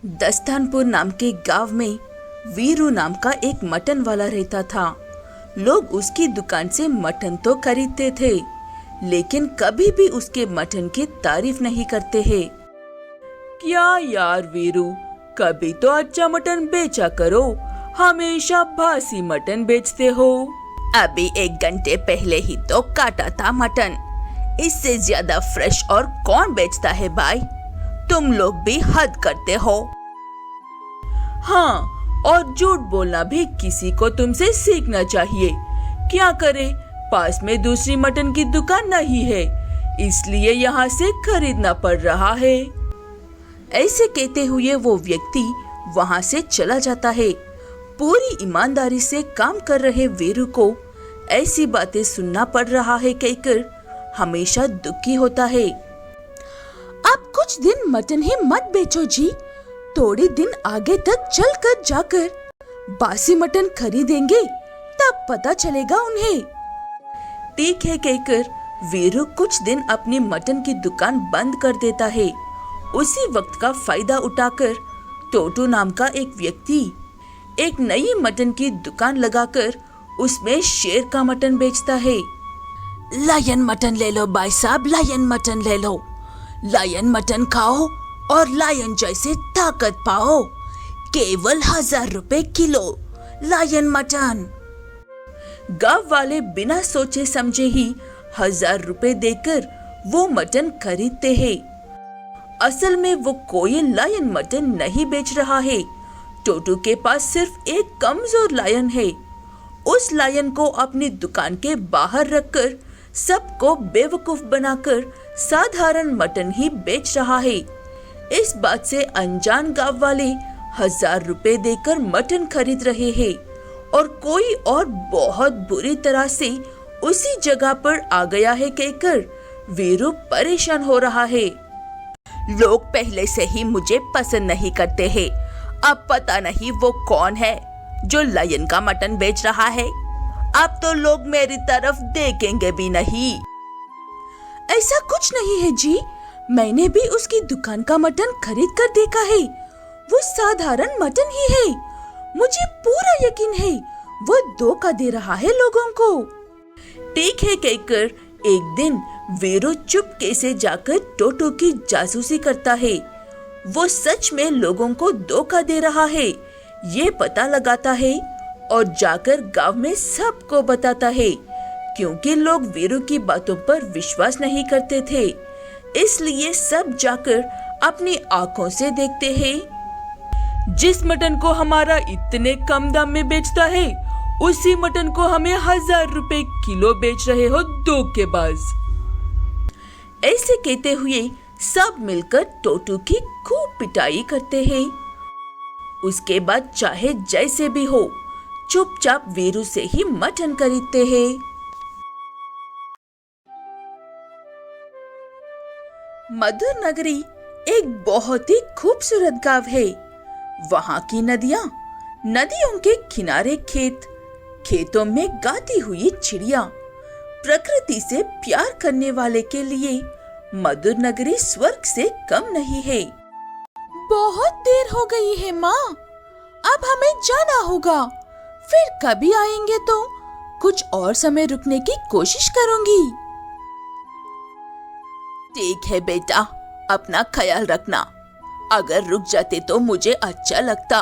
दस्तानपुर नाम के गांव में वीरू नाम का एक मटन वाला रहता था। लोग उसकी दुकान से मटन तो खरीदते थे, लेकिन कभी भी उसके मटन की तारीफ नहीं करते हैं। क्या यार वीरू, कभी तो अच्छा मटन बेचा करो, हमेशा बासी मटन बेचते हो। अभी 1 घंटे पहले ही तो काटा था मटन, इससे ज्यादा फ्रेश और कौन बेचता है भाई? तुम लोग भी हद करते हो। हाँ, और झूठ बोलना भी किसी को तुमसे सीखना चाहिए। क्या करे, पास में दूसरी मटन की दुकान नहीं है, इसलिए यहाँ से खरीदना पड़ रहा है। ऐसे कहते हुए वो व्यक्ति वहाँ से चला जाता है। पूरी ईमानदारी से काम कर रहे वीरू को ऐसी बातें सुनना पड़ रहा है कहकर हमेशा दुखी होता है। अब कुछ दिन मटन ही मत बेचो जी, थोड़े दिन आगे तक चलकर जाकर बासी मटन खरीदेंगे, तब पता चलेगा उन्हें। ठीक है कहकर वीरू कुछ दिन अपनी मटन की दुकान बंद कर देता है। उसी वक्त का फायदा उठाकर टोटू नाम का एक व्यक्ति एक नई मटन की दुकान लगाकर उसमें शेर का मटन बेचता है। लायन मटन ले लो भाई साहब, लायन मटन ले लो। लायन मटन खाओ और लायन जैसे ताकत पाओ, केवल 1000 रुपए किलो लायन मटन। गांव वाले बिना सोचे समझे ही 1000 रुपए देकर वो मटन खरीदते हैं। असल में वो कोई लायन मटन नहीं बेच रहा है। टोटू के पास सिर्फ एक कमजोर लायन है। उस लायन को अपनी दुकान के बाहर रखकर सबको बेवकूफ बनाकर साधारण मटन ही बेच रहा है। इस बात से अनजान गांव वाले 1000 रुपए देकर मटन खरीद रहे हैं और कोई और बहुत बुरी तरह से उसी जगह पर आ गया है कहकर वीरू परेशान हो रहा है। लोग पहले से ही मुझे पसंद नहीं करते हैं, अब पता नहीं वो कौन है जो लायन का मटन बेच रहा है। अब तो लोग मेरी तरफ देखेंगे भी नहीं। ऐसा कुछ नहीं है जी, मैंने भी उसकी दुकान का मटन खरीद कर देखा है, वो साधारण मटन ही है। मुझे पूरा यकीन है वो धोखा दे रहा है लोगों को। ठीक है कहकर एक दिन वीरू चुपके से जाकर टोटू की जासूसी करता है। वो सच में लोगों को धोखा दे रहा है ये पता लगाता है और जाकर गांव में सबको बताता है। क्योंकि लोग वीरू की बातों पर विश्वास नहीं करते थे, इसलिए सब जाकर अपनी आंखों से देखते हैं। जिस मटन को हमारा इतने कम दाम में बेचता है, उसी मटन को हमें 1000 रुपए किलो बेच रहे हो धोखेबाज। ऐसे कहते हुए सब मिलकर टोटू की खूब पिटाई करते हैं। उसके बाद चाहे जैसे भी हो, चुपचाप वीरू से ही मटन खरीदते हैं। मधुर नगरी एक बहुत ही खूबसूरत गांव है। वहाँ की नदियाँ, नदियों के किनारे खेत, खेतों में गाती हुई चिड़िया। प्रकृति से प्यार करने वाले के लिए मधुर नगरी स्वर्ग से कम नहीं है। बहुत देर हो गई है माँ, अब हमें जाना होगा। फिर कभी आएंगे तो कुछ और समय रुकने की कोशिश करूंगी। ठीक है बेटा, अपना ख्याल रखना। अगर रुक जाते तो मुझे अच्छा लगता,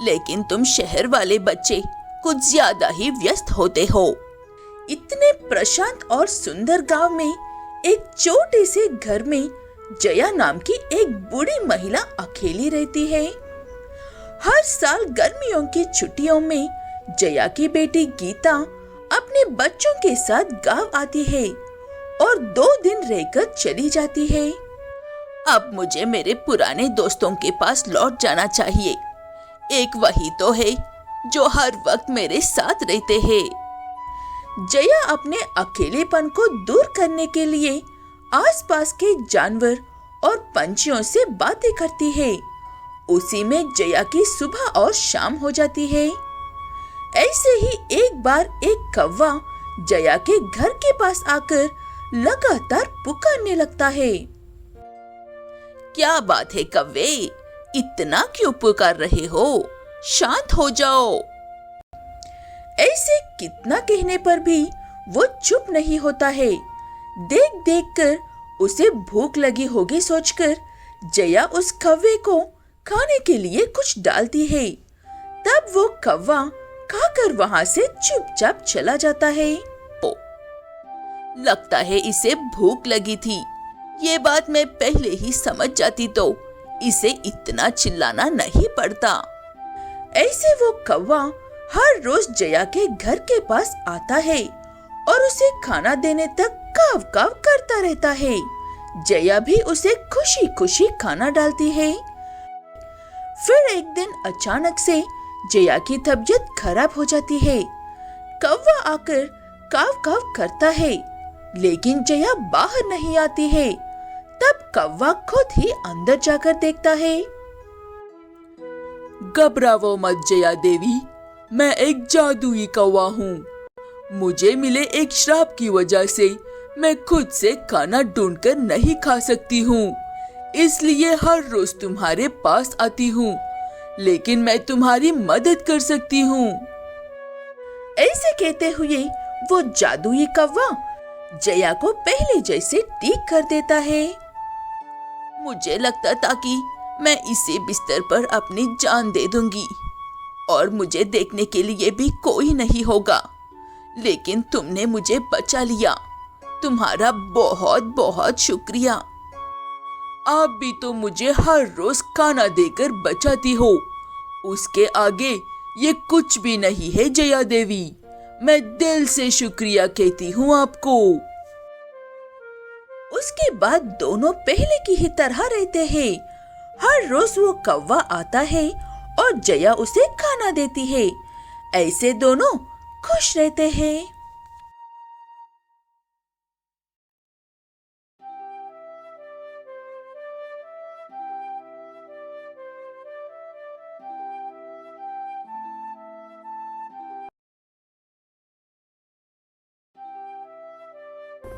लेकिन तुम शहर वाले बच्चे कुछ ज्यादा ही व्यस्त होते हो। इतने प्रशांत और सुंदर गांव में एक छोटे से घर में जया नाम की एक बूढ़ी महिला अकेली रहती है। हर साल गर्मियों की छुट्टियों में जया की बेटी गीता अपने बच्चों के साथ गांव आती है और 2 दिन रहकर चली जाती है। अब मुझे मेरे पुराने दोस्तों के पास लौट जाना चाहिए। एक वही तो है जो हर वक्त मेरे साथ रहते हैं। जया अपने अकेलेपन को दूर करने के लिए आसपास के जानवर और पंछियों से बातें करती है। उसी में जया की सुबह और शाम हो जाती है। ऐसे ही एक बार एक कौवा जया के घर के पास आकर लगातार पुकारने लगता है। क्या बात है कौवे, इतना क्यों पुकार रहे हो? शांत हो जाओ। ऐसे कितना कहने पर भी वो चुप नहीं होता है। देख देख कर उसे भूख लगी होगी सोचकर जया उस कौवे को खाने के लिए कुछ डालती है। तब वो कौवा खाकर वहां से चुपचाप चला जाता है। लगता है इसे भूख लगी थी। ये बात मैं पहले ही समझ जाती तो इसे इतना चिल्लाना नहीं पड़ता। ऐसे वो कौवा हर रोज जया के घर के पास आता है और उसे खाना देने तक काव काव करता रहता है। जया भी उसे खुशी खुशी खाना डालती है। फिर एक दिन अचानक से जया की तबीयत खराब हो जाती है। कौवा आकर काव काव करता है, लेकिन जया बाहर नहीं आती है। तब कौवा खुद ही अंदर जाकर देखता है। घबराओ मत जया देवी, मैं एक जादुई कौवा हूँ। मुझे मिले एक श्राप की वजह से मैं खुद से खाना ढूंढकर नहीं खा सकती हूँ, इसलिए हर रोज तुम्हारे पास आती हूँ, लेकिन मैं तुम्हारी मदद कर सकती हूँ। ऐसे कहते हुए वो जादुई कौवा जया को पहले जैसे ठीक कर देता है। मुझे लगता था कि मैं इसे बिस्तर पर अपनी जान दे दूंगी और मुझे देखने के लिए भी कोई नहीं होगा, लेकिन तुमने मुझे बचा लिया। तुम्हारा बहुत बहुत शुक्रिया। आप भी तो मुझे हर रोज खाना देकर बचाती हो, उसके आगे ये कुछ भी नहीं है जया देवी। मैं दिल से शुक्रिया कहती हूँ आपको। उसके बाद दोनों पहले की ही तरह रहते हैं। हर रोज वो कौवा आता है और जया उसे खाना देती है। ऐसे दोनों खुश रहते हैं।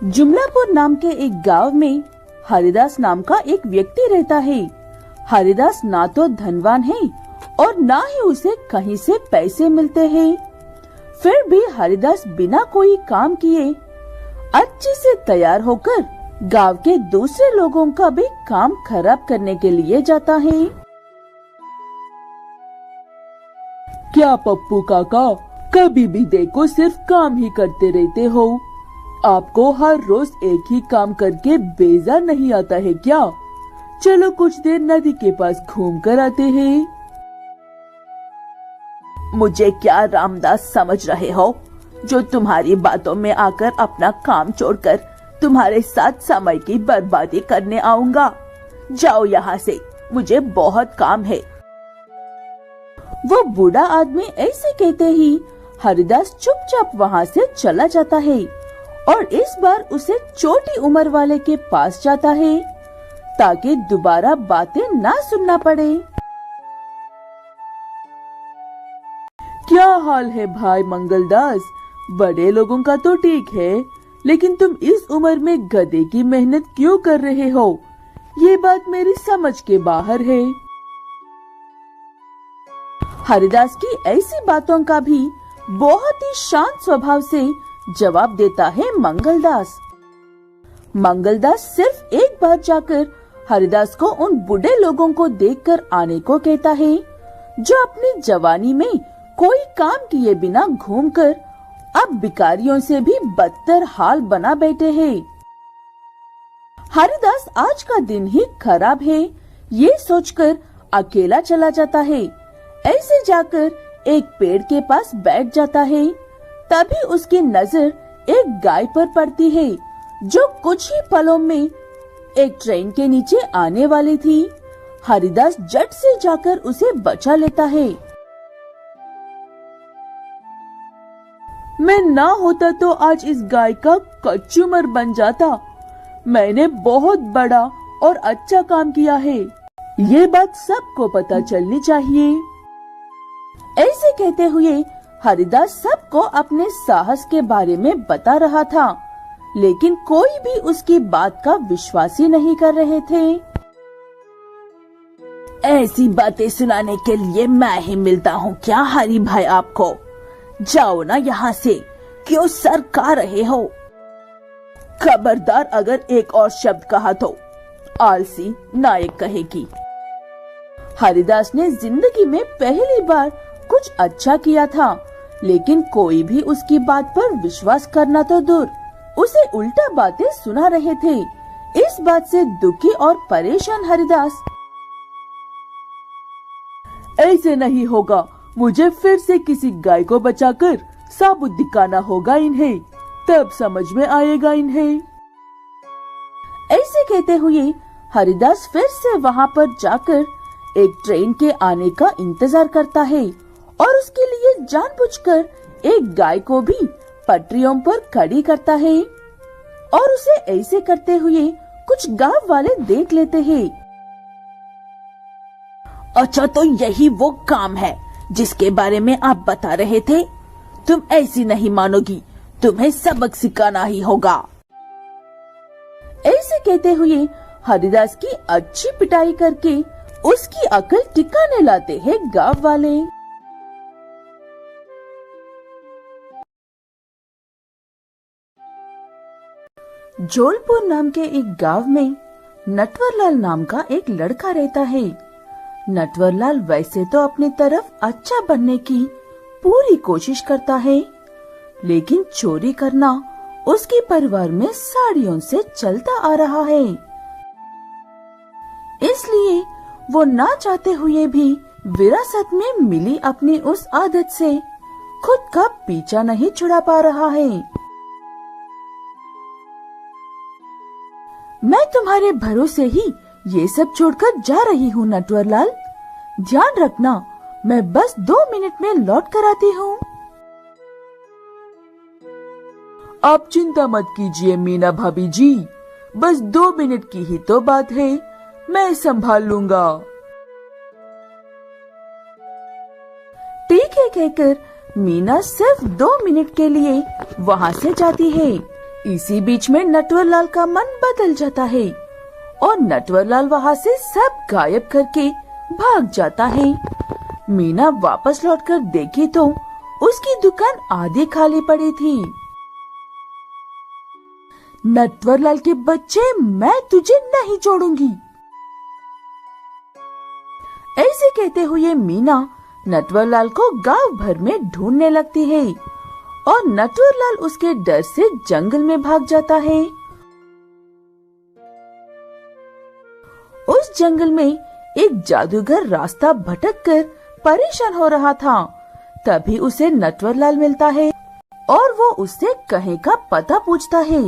जुमलापुर नाम के एक गांव में हरिदास नाम का एक व्यक्ति रहता है। हरिदास ना तो धनवान है और ना ही उसे कहीं से पैसे मिलते हैं। फिर भी हरिदास बिना कोई काम किए अच्छे से तैयार होकर गांव के दूसरे लोगों का भी काम खराब करने के लिए जाता है। क्या पप्पू काका, कभी भी देखो सिर्फ काम ही करते रहते हो। आपको हर रोज एक ही काम करके बेजार नहीं आता है क्या? चलो कुछ देर नदी के पास घूम कर आते हैं। मुझे क्या रामदास समझ रहे हो, जो तुम्हारी बातों में आकर अपना काम छोड़कर तुम्हारे साथ समय की बर्बादी करने आऊंगा। जाओ यहाँ से, मुझे बहुत काम है। वो बूढ़ा आदमी ऐसे कहते ही हरिदास चुपचाप वहाँ से चला जाता है और इस बार उसे छोटी उम्र वाले के पास जाता है ताकि दोबारा बातें ना सुनना पड़े। क्या हाल है भाई मंगलदास? बड़े लोगों का तो ठीक है, लेकिन तुम इस उम्र में गधे की मेहनत क्यों कर रहे हो? ये बात मेरी समझ के बाहर है। हरिदास की ऐसी बातों का भी बहुत ही शांत स्वभाव से जवाब देता है मंगलदास। मंगलदास सिर्फ एक बार जाकर हरिदास को उन बूढ़े लोगों को देखकर आने को कहता है, जो अपनी जवानी में कोई काम किए बिना घूमकर अब भिखारियों से भी बदतर हाल बना बैठे हैं। हरिदास आज का दिन ही खराब है, ये सोचकर अकेला चला जाता है। ऐसे जाकर एक पेड़ के पास बैठ जाता है। तभी उसकी नजर एक गाय पर पड़ती है, जो कुछ ही पलों में एक ट्रेन के नीचे आने वाली थी। हरिदास झट से जाकर उसे बचा लेता है। मैं ना होता तो आज इस गाय का कचूमर बन जाता। मैंने बहुत बड़ा और अच्छा काम किया है, ये बात सबको पता चलनी चाहिए। ऐसे कहते हुए हरिदास सबको अपने साहस के बारे में बता रहा था, लेकिन कोई भी उसकी बात का विश्वास ही नहीं कर रहे थे। ऐसी बातें सुनाने के लिए मैं ही मिलता हूँ क्या हरी भाई आपको? जाओ ना यहाँ से, क्यों सर का रहे हो? खबरदार अगर एक और शब्द कहा तो आलसी नायक कहेगी। हरिदास ने जिंदगी में पहली बार कुछ अच्छा किया था, लेकिन कोई भी उसकी बात पर विश्वास करना तो दूर, उसे उल्टा बातें सुना रहे थे। इस बात से दुखी और परेशान हरिदास, ऐसे नहीं होगा, मुझे फिर से किसी गाय को बचाकर साबुत दिखाना होगा इन्हें, तब समझ में आएगा इन्हें। ऐसे कहते हुए हरिदास फिर से वहाँ पर जाकर एक ट्रेन के आने का इंतजार करता है और उसके लिए जानबूझकर एक गाय को भी पटरियों पर खड़ी करता है। और उसे ऐसे करते हुए कुछ गांव वाले देख लेते हैं। अच्छा, तो यही वो काम है जिसके बारे में आप बता रहे थे? तुम ऐसी नहीं मानोगी, तुम्हें सबक सिखाना ही होगा। ऐसे कहते हुए हरिदास की अच्छी पिटाई करके उसकी अकल टिकाने लाते हैं गांव वाले। जोलपुर नाम के एक गांव में नटवरलाल नाम का एक लड़का रहता है। नटवरलाल वैसे तो अपनी तरफ अच्छा बनने की पूरी कोशिश करता है, लेकिन चोरी करना उसके परिवार में साड़ियों से चलता आ रहा है। इसलिए वो ना चाहते हुए भी विरासत में मिली अपनी उस आदत से खुद का पीछा नहीं छुड़ा पा रहा है। मैं तुम्हारे भरोसे ही ये सब छोड़कर जा रही हूँ नटवरलाल, ध्यान रखना, मैं बस 2 मिनट में लौट कर आती हूँ। आप चिंता मत कीजिए मीना भाभी जी, बस 2 मिनट की ही तो बात है, मैं संभाल लूंगा। ठीक है कहकर मीना सिर्फ 2 मिनट के लिए वहाँ से जाती है। इसी बीच में नटवरलाल का मन बदल जाता है और नटवरलाल वहाँ से सब गायब करके भाग जाता है। मीना वापस लौटकर देखी तो उसकी दुकान आधी खाली पड़ी थी। नटवरलाल के बच्चे, मैं तुझे नहीं छोड़ूंगी। ऐसे कहते हुए मीना नटवरलाल को गांव भर में ढूंढने लगती है और नटवरलाल उसके डर से जंगल में भाग जाता है। उस जंगल में एक जादूगर रास्ता भटककर परेशान हो रहा था। तभी उसे नटवरलाल मिलता है और वो उससे कहीं का पता पूछता है।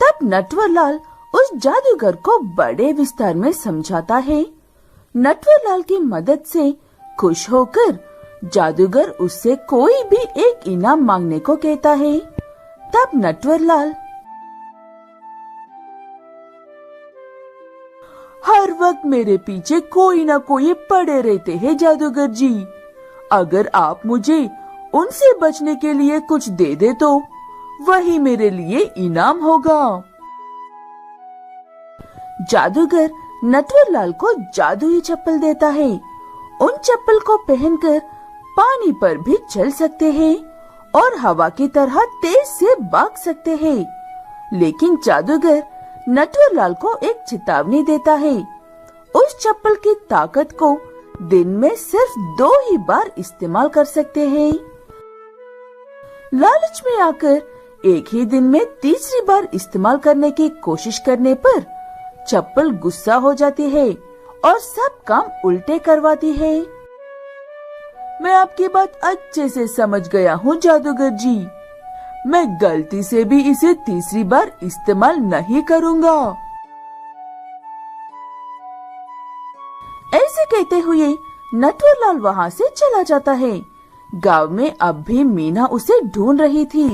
तब नटवरलाल उस जादूगर को बड़े विस्तार में समझाता है। नटवरलाल की मदद से खुश होकर जादूगर उससे कोई भी एक इनाम मांगने को कहता है। तब नटवरलाल, हर वक्त मेरे पीछे कोई ना कोई पड़े रहते हैं जादूगर जी, अगर आप मुझे उनसे बचने के लिए कुछ दे दे तो वही मेरे लिए इनाम होगा। जादूगर नटवरलाल को जादुई चप्पल देता है। उन चप्पल को पहनकर पानी पर भी चल सकते हैं और हवा की तरह तेज से भाग सकते हैं। लेकिन जादूगर नटवरलाल को एक चेतावनी देता है। उस चप्पल की ताकत को दिन में सिर्फ 2 ही बार इस्तेमाल कर सकते हैं। लालच में आकर एक ही दिन में तीसरी बार इस्तेमाल करने की कोशिश करने पर चप्पल गुस्सा हो जाती है और सब काम उल्टे करवाती है। मैं आपकी बात अच्छे से समझ गया हूँ जादूगर जी, मैं गलती से भी इसे तीसरी बार इस्तेमाल नहीं करूँगा। ऐसे कहते हुए नटवरलाल वहाँ से चला जाता है। गांव में अब भी मीना उसे ढूंढ रही थी।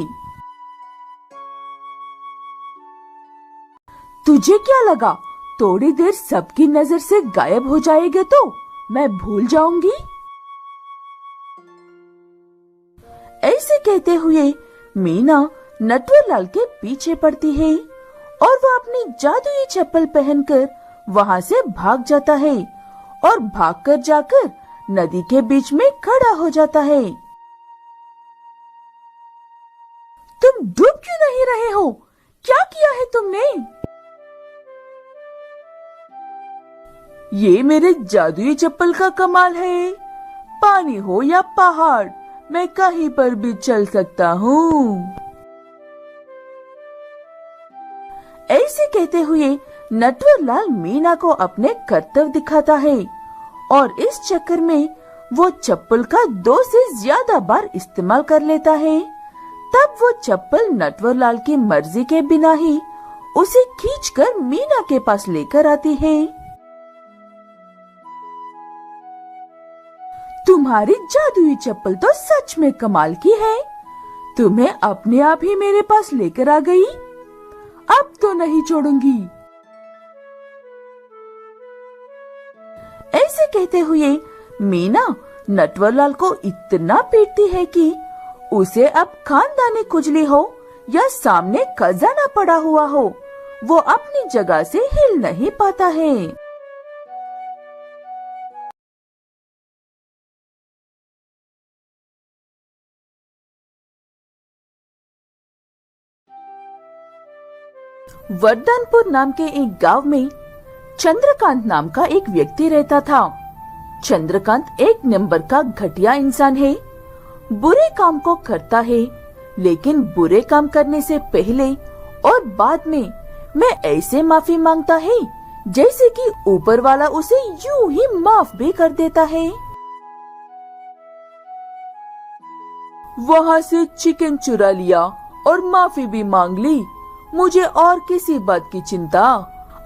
तुझे क्या लगा थोड़ी देर सबकी नजर से गायब हो जाएगा तो मैं भूल जाऊंगी? ऐसे कहते हुए मीना नटवरलाल के पीछे पड़ती है और वो अपनी जादुई चप्पल पहनकर वहाँ से भाग जाता है और भागकर जाकर नदी के बीच में खड़ा हो जाता है। तुम डूब क्यों नहीं रहे हो? क्या किया है तुमने? ये मेरे जादुई चप्पल का कमाल है। पानी हो या पहाड़, मैं कहीं पर भी चल सकता हूँ। ऐसे कहते हुए नटवरलाल मीना को अपने कर्तव्य दिखाता है और इस चक्कर में वो चप्पल का 2 से ज्यादा बार इस्तेमाल कर लेता है। तब वो चप्पल नटवरलाल की मर्जी के बिना ही उसे खींचकर मीना के पास लेकर आती है। तुम्हारी जादुई चप्पल तो सच में कमाल की है। तुम्हें अपने आप ही मेरे पास लेकर आ गई। अब तो नहीं छोड़ूंगी। ऐसे कहते हुए मीना नटवरलाल को इतना पीटती है कि उसे अब खानदानी खुजली हो या सामने खजाना पड़ा हुआ हो, वो अपनी जगह से हिल नहीं पाता है। वरदानपुर नाम के एक गांव में चंद्रकांत नाम का एक व्यक्ति रहता था। चंद्रकांत एक नंबर का घटिया इंसान है। बुरे काम को करता है, लेकिन बुरे काम करने से पहले और बाद में ऐसे माफी मांगता है जैसे कि ऊपर वाला उसे यूं ही माफ भी कर देता है। वहाँ से चिकन चुरा लिया और माफी भी मांग ली। मुझे और किसी बात की चिंता,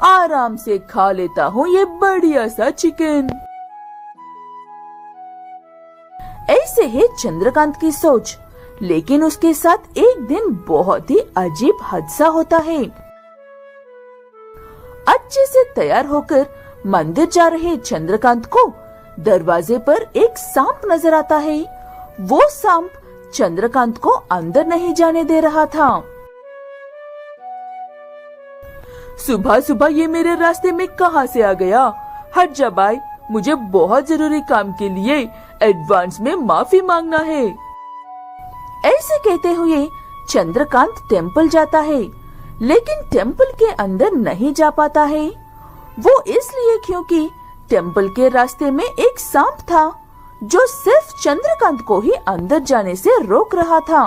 आराम से खा लेता हूँ ये बढ़िया सा चिकन। ऐसे है चंद्रकांत की सोच, लेकिन उसके साथ एक दिन बहुत ही अजीब हादसा होता है। अच्छे से तैयार होकर मंदिर जा रहे चंद्रकांत को दरवाजे पर एक सांप नजर आता है। वो सांप चंद्रकांत को अंदर नहीं जाने दे रहा था। सुबह सुबह ये मेरे रास्ते में कहाँ से आ गया? हट जा भाई, मुझे बहुत जरूरी काम के लिए एडवांस में माफी मांगना है। ऐसे कहते हुए चंद्रकांत टेम्पल जाता है, लेकिन टेम्पल के अंदर नहीं जा पाता है। वो इसलिए क्योंकि टेम्पल के रास्ते में एक सांप था जो सिर्फ चंद्रकांत को ही अंदर जाने से रोक रहा था।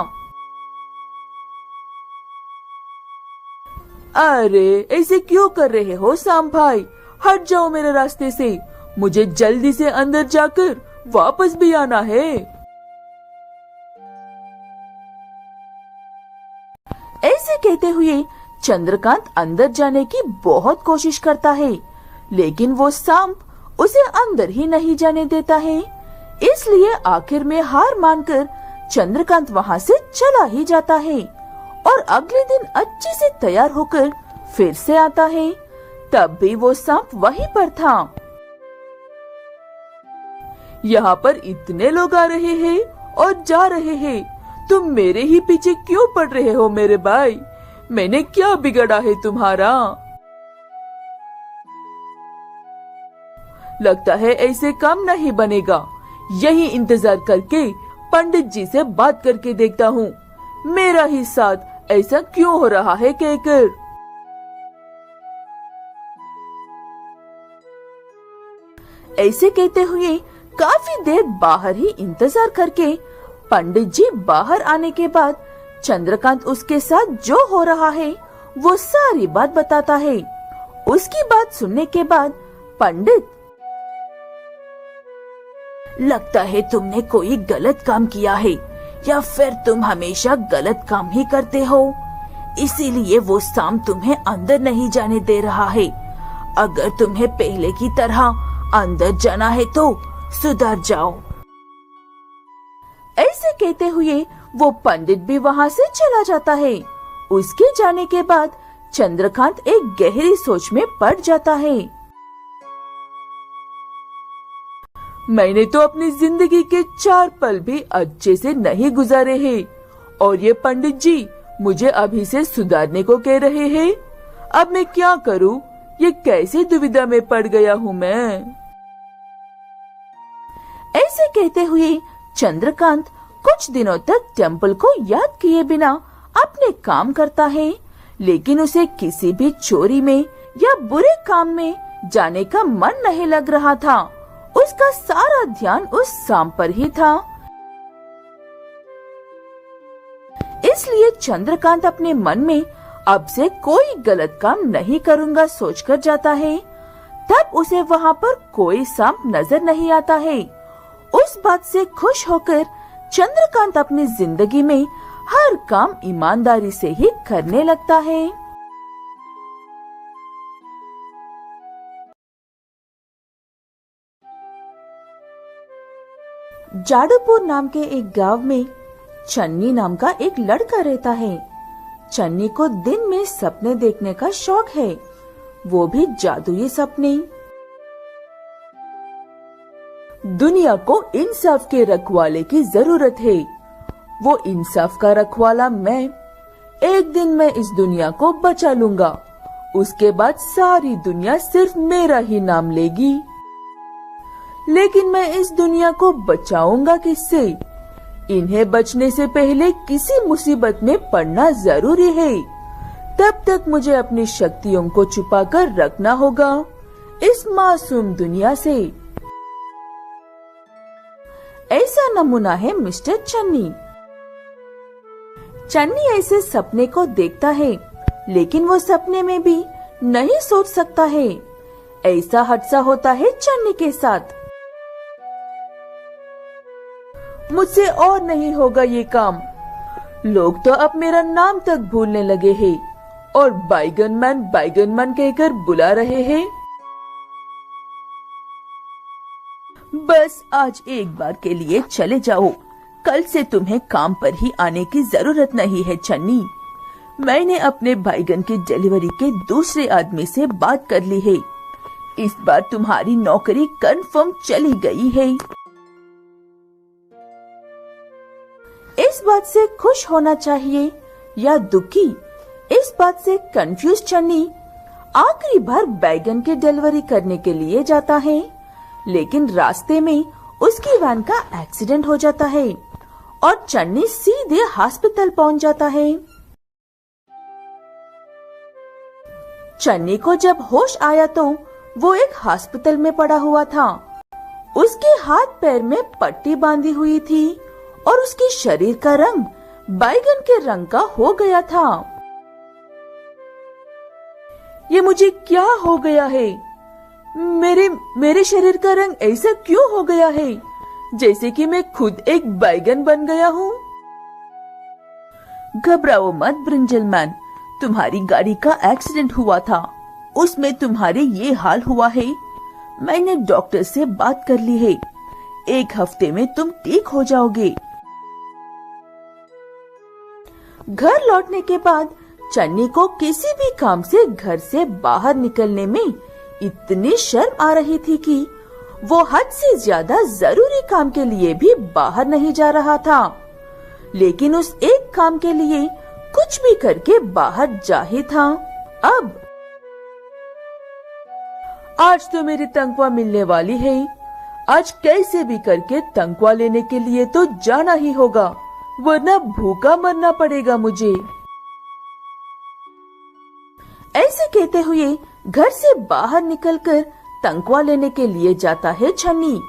अरे ऐसे क्यों कर रहे हो सांप भाई? हट जाओ मेरे रास्ते से। मुझे जल्दी से अंदर जाकर वापस भी आना है। ऐसे कहते हुए चंद्रकांत अंदर जाने की बहुत कोशिश करता है, लेकिन वो सांप उसे अंदर ही नहीं जाने देता है। इसलिए आखिर में हार मानकर चंद्रकांत वहाँ से चला ही जाता है और अगले दिन अच्छे से तैयार होकर फिर से आता है। तब भी वो सांप वहीं पर था। यहाँ पर इतने लोग आ रहे हैं और जा रहे हैं, तुम मेरे ही पीछे क्यों पड़ रहे हो मेरे भाई? मैंने क्या बिगड़ा है तुम्हारा? लगता है ऐसे काम नहीं बनेगा। यही इंतजार करके पंडित जी से बात करके देखता हूँ, मेरा ही साथ ऐसा क्यों हो रहा है कहकर। ऐसे कहते हुए काफी देर बाहर ही इंतजार करके पंडित जी बाहर आने के बाद चंद्रकांत उसके साथ जो हो रहा है वो सारी बात बताता है। उसकी बात सुनने के बाद पंडित, लगता है तुमने कोई गलत काम किया है या फिर तुम हमेशा गलत काम ही करते हो, इसीलिए वो सांप तुम्हें अंदर नहीं जाने दे रहा है। अगर तुम्हें पहले की तरह अंदर जाना है तो सुधर जाओ। ऐसे कहते हुए वो पंडित भी वहाँ से चला जाता है। उसके जाने के बाद चंद्रकांत एक गहरी सोच में पड़ जाता है। मैंने तो अपनी जिंदगी के 4 पल भी अच्छे से नहीं गुजारे हैं और ये पंडित जी मुझे अभी से सुधारने को कह रहे हैं। अब मैं क्या करूं? ये कैसे दुविधा में पड़ गया हूं मैं। ऐसे कहते हुए चंद्रकांत कुछ दिनों तक टेम्पल को याद किए बिना अपने काम करता है, लेकिन उसे किसी भी चोरी में या बुरे काम में जाने का मन नहीं लग रहा था। उसका सारा ध्यान उस सांप पर ही था। इसलिए चंद्रकांत अपने मन में अब से कोई गलत काम नहीं करूंगा सोचकर जाता है। तब उसे वहाँ पर कोई सांप नजर नहीं आता है। उस बात से खुश होकर चंद्रकांत अपनी जिंदगी में हर काम ईमानदारी से ही करने लगता है। जादूपुर नाम के एक गांव में चन्नी नाम का एक लड़का रहता है। चन्नी को दिन में सपने देखने का शौक है, वो भी जादुई सपने। दुनिया को इंसाफ के रखवाले की जरूरत है। वो इंसाफ का रखवाला मैं। एक दिन मैं इस दुनिया को बचा लूंगा। उसके बाद सारी दुनिया सिर्फ मेरा ही नाम लेगी। लेकिन मैं इस दुनिया को बचाऊंगा किससे? इन्हें बचने से पहले किसी मुसीबत में पड़ना जरूरी है। तब तक मुझे अपनी शक्तियों को छुपाकर रखना होगा इस मासूम दुनिया से। ऐसा नमूना है मिस्टर चन्नी। चन्नी ऐसे सपने को देखता है, लेकिन वो सपने में भी नहीं सोच सकता है। ऐसा हादसा होता है चन्नी के साथ। मुझसे और नहीं होगा ये काम। लोग तो अब मेरा नाम तक भूलने लगे हैं और बैगन मैन कहकर बुला रहे हैं। बस आज एक बार के लिए चले जाओ। कल से तुम्हें काम पर ही आने की जरूरत नहीं है चन्नी। मैंने अपने बैगन की डिलीवरी के दूसरे आदमी से बात कर ली है। इस बार तुम्हारी नौकरी कंफर्म चली गई है। इस बात से खुश होना चाहिए या दुखी, इस बात से कंफ्यूज चन्नी आखिरी बार बैगन की डिलीवरी करने के लिए जाता है, लेकिन रास्ते में उसकी वैन का एक्सीडेंट हो जाता है और चन्नी सीधे हॉस्पिटल पहुंच जाता है। चन्नी को जब होश आया तो वो एक हॉस्पिटल में पड़ा हुआ था। उसके हाथ पैर में पट्टी बांधी हुई थी और उसके शरीर का रंग बैगन के रंग का हो गया था। ये मुझे क्या हो गया है? मेरे शरीर का रंग ऐसा क्यों हो गया है, जैसे कि मैं खुद एक बैगन बन गया हूँ। घबराओ मत ब्रिंजल मैन, तुम्हारी गाड़ी का एक्सीडेंट हुआ था, उसमें तुम्हारे ये हाल हुआ है। मैंने डॉक्टर से बात कर ली है, 1 हफ्ते में तुम ठीक हो जाओगे। घर लौटने के बाद चन्नी को किसी भी काम से घर से बाहर निकलने में इतनी शर्म आ रही थी कि वो हद से ज्यादा जरूरी काम के लिए भी बाहर नहीं जा रहा था। लेकिन उस एक काम के लिए कुछ भी करके बाहर जा ही था। अब आज तो मेरी तनख्वाह मिलने वाली है। आज कैसे भी करके तनख्वाह लेने के लिए तो जाना ही होगा, वरना भूखा मरना पड़ेगा मुझे। ऐसे कहते हुए घर से बाहर निकलकर तनख्वाह लेने के लिए जाता है चन्नी।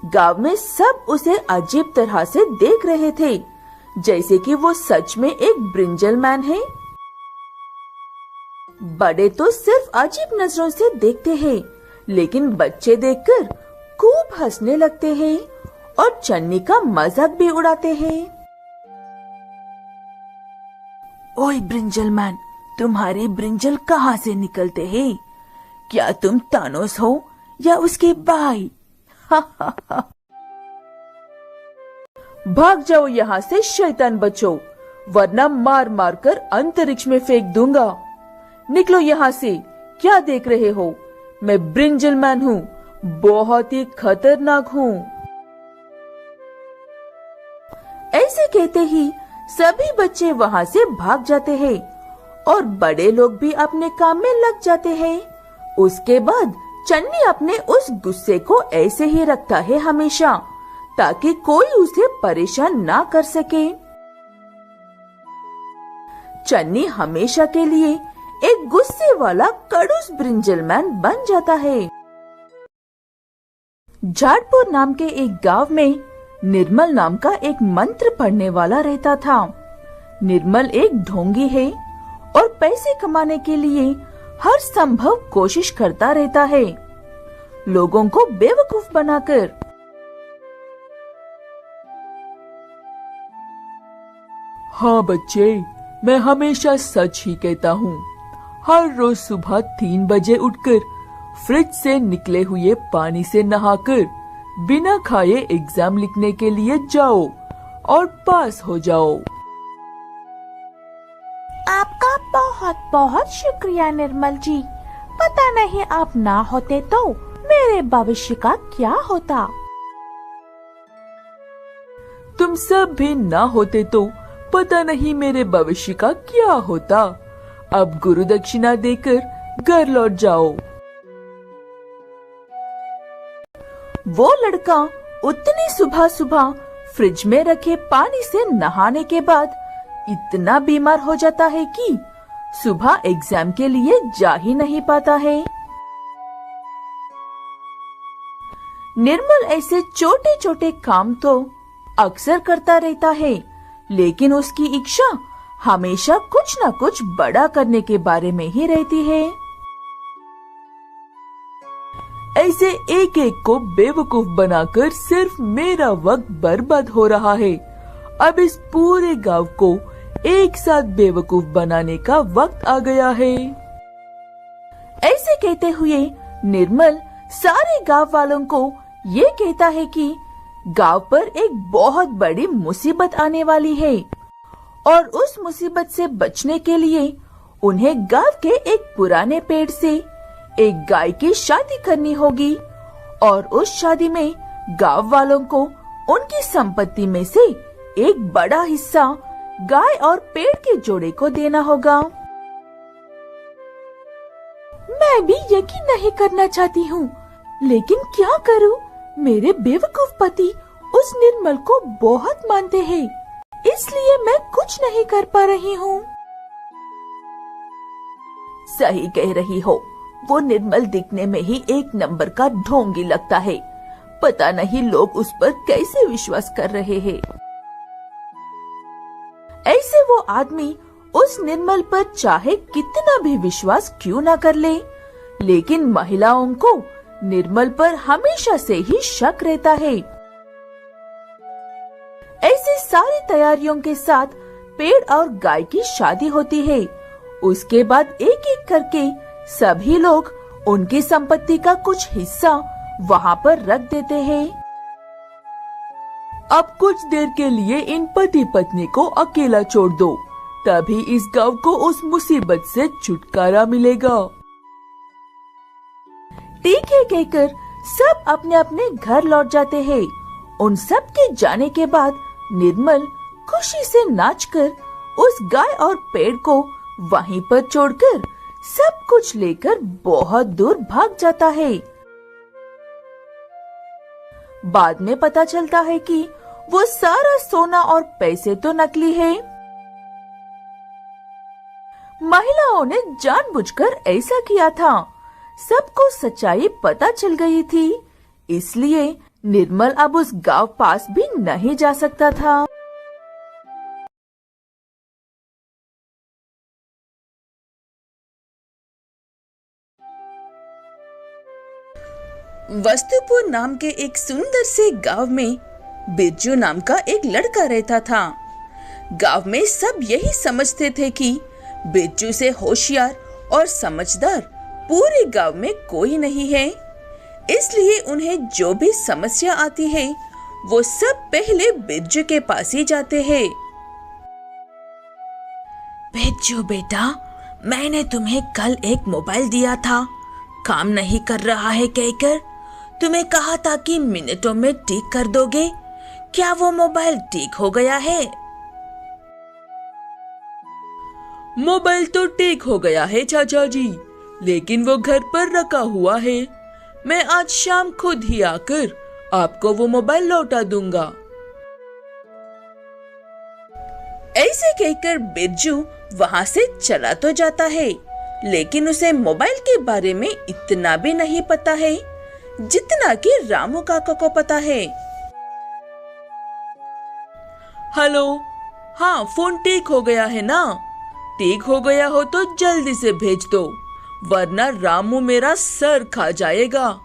गांव में सब उसे अजीब तरह से देख रहे थे, जैसे कि वो सच में एक ब्रिंजल मैन है। बड़े तो सिर्फ अजीब नजरों से देखते हैं, लेकिन बच्चे देखकर खूब हंसने लगते हैं और चन्नी का मजाक भी उड़ाते हैं। ओए ब्रिंजल मैन, तुम्हारे ब्रिंजल कहाँ से निकलते हैं? क्या तुम तानोस हो या उसके भाई? भाग जाओ यहाँ से शैतान बच्चों, वरना मार मार कर अंतरिक्ष में फेंक दूंगा। निकलो यहाँ से, क्या देख रहे हो? मैं ब्रिंजल मैन हूँ, बहुत ही खतरनाक हूँ। ऐसे कहते ही सभी बच्चे वहाँ से भाग जाते हैं और बड़े लोग भी अपने काम में लग जाते हैं। उसके बाद चन्नी अपने उस गुस्से को ऐसे ही रखता है हमेशा, ताकि कोई उसे परेशान ना कर सके। चन्नी हमेशा के लिए एक गुस्से वाला खड़ूस ब्रिंजलमैन बन जाता है। जाटपुर नाम के एक गांव में निर्मल नाम का एक मंत्र पढ़ने वाला रहता था। निर्मल एक ढोंगी है और पैसे कमाने के लिए हर संभव कोशिश करता रहता है, लोगों को बेवकूफ बनाकर। हाँ बच्चे, मैं हमेशा सच ही कहता हूँ। हर रोज सुबह 3 बजे उठकर फ्रिज से निकले हुए पानी से नहाकर बिना खाए एग्जाम लिखने के लिए जाओ और पास हो जाओ। आपका बहुत बहुत शुक्रिया निर्मल जी। पता नहीं आप ना होते तो मेरे भविष्य का क्या होता। तुम सब भी ना होते तो पता नहीं मेरे भविष्य का क्या होता। अब गुरु दक्षिणा देकर घर लौट जाओ। वो लड़का उतनी सुबह सुबह फ्रिज में रखे पानी से नहाने के बाद इतना बीमार हो जाता है कि सुबह एग्जाम के लिए जा ही नहीं पाता है। निर्मल ऐसे छोटे छोटे काम तो अक्सर करता रहता है, लेकिन उसकी इच्छा हमेशा कुछ न कुछ बड़ा करने के बारे में ही रहती है। ऐसे एक एक को बेवकूफ बनाकर सिर्फ मेरा वक्त बर्बाद हो रहा है। अब इस पूरे गांव को एक साथ बेवकूफ बनाने का वक्त आ गया है। ऐसे कहते हुए निर्मल सारे गांव वालों को ये कहता है कि गांव पर एक बहुत बड़ी मुसीबत आने वाली है और उस मुसीबत से बचने के लिए उन्हें गांव के एक पुराने पेड़ से एक गाय की शादी करनी होगी और उस शादी में गांव वालों को उनकी संपत्ति में से एक बड़ा हिस्सा गाय और पेड़ के जोड़े को देना होगा। मैं भी यकीन नहीं करना चाहती हूँ, लेकिन क्या करूँ? मेरे बेवकूफ पति उस निर्मल को बहुत मानते हैं, इसलिए मैं कुछ नहीं कर पा रही हूँ। सही कह रही हो, वो निर्मल दिखने में ही एक नंबर का ढोंगी लगता है। पता नहीं लोग उस पर कैसे विश्वास कर रहे हैं। ऐसे वो आदमी उस निर्मल पर चाहे कितना भी विश्वास क्यों ना कर ले, लेकिन महिलाओं को निर्मल पर हमेशा से ही शक रहता है। ऐसे सारी तैयारियों के साथ पेड़ और गाय की शादी होती है। उसके बाद एक एक करके सभी लोग उनकी संपत्ति का कुछ हिस्सा वहाँ पर रख देते हैं। अब कुछ देर के लिए इन पति पत्नी को अकेला छोड़ दो, तभी इस गांव को उस मुसीबत से छुटकारा मिलेगा। ठीक है कहकर सब अपने अपने घर लौट जाते हैं। उन सब के जाने के बाद निर्मल खुशी से नाचकर उस गाय और पेड़ को वहीं पर छोड़कर सब कुछ लेकर बहुत दूर भाग जाता है। बाद में पता चलता है कि वो सारा सोना और पैसे तो नकली है। महिलाओं ने जानबूझकर ऐसा किया था। सबको सच्चाई पता चल गई थी, इसलिए निर्मल अब उस गांव पास भी नहीं जा सकता था। वस्तुपुर नाम के एक सुंदर से गांव में बिरजू नाम का एक लड़का रहता था। गांव में सब यही समझते थे कि बिरजू से होशियार और समझदार पूरे गांव में कोई नहीं है, इसलिए उन्हें जो भी समस्या आती है वो सब पहले बिरजू के पास ही जाते हैं। बिरजू बेटा, मैंने तुम्हें कल एक मोबाइल दिया था, काम नहीं कर रहा है कहकर तुम्हें कहा था कि मिनटों में ठीक कर दोगे। क्या वो मोबाइल ठीक हो गया है? मोबाइल तो ठीक हो गया है चाचा जी, लेकिन वो घर पर रखा हुआ है। मैं आज शाम खुद ही आकर आपको वो मोबाइल लौटा दूंगा। ऐसे कहकर बिरजू वहां से चला तो जाता है, लेकिन उसे मोबाइल के बारे में इतना भी नहीं पता है जितना कि रामू काका को पता है। हेलो, हाँ फोन ठीक हो गया है ना? ठीक हो गया हो तो जल्दी से भेज दो, वरना रामू मेरा सर खा जाएगा।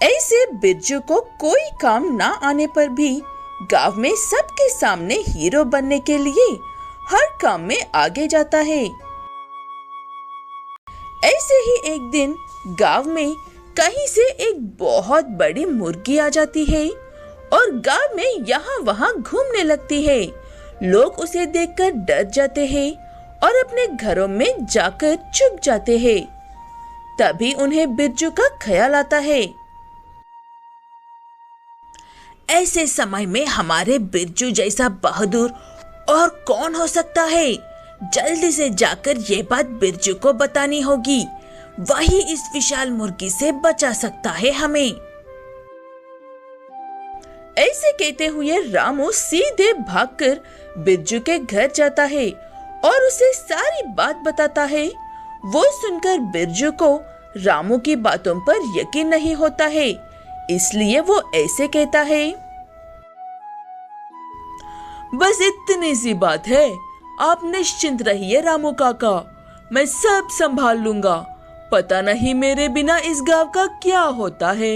ऐसे बिरजू को कोई काम ना आने पर भी गांव में सबके सामने हीरो बनने के लिए हर काम में आगे जाता है। ऐसे ही एक दिन गांव में कहीं से एक बहुत बड़ी मुर्गी आ जाती है और गांव में यहाँ वहाँ घूमने लगती है। लोग उसे देखकर डर जाते हैं और अपने घरों में जाकर छुप जाते हैं। तभी उन्हें बिरजू का ख्याल आता है। ऐसे समय में हमारे बिरजू जैसा बहादुर और कौन हो सकता है? जल्दी से जाकर ये बात बिरजू को बतानी होगी, वही इस विशाल मुर्गी से बचा सकता है हमें। ऐसे कहते हुए रामू सीधे भागकर बिरजू के घर जाता है और उसे सारी बात बताता है। वो सुनकर बिरजू को रामू की बातों पर यकीन नहीं होता है, इसलिए वो ऐसे कहता है, बस इतनी सी बात है, आप निश्चिंत रहिए रामू काका, मैं सब संभाल लूंगा। पता नहीं मेरे बिना इस गांव का क्या होता है।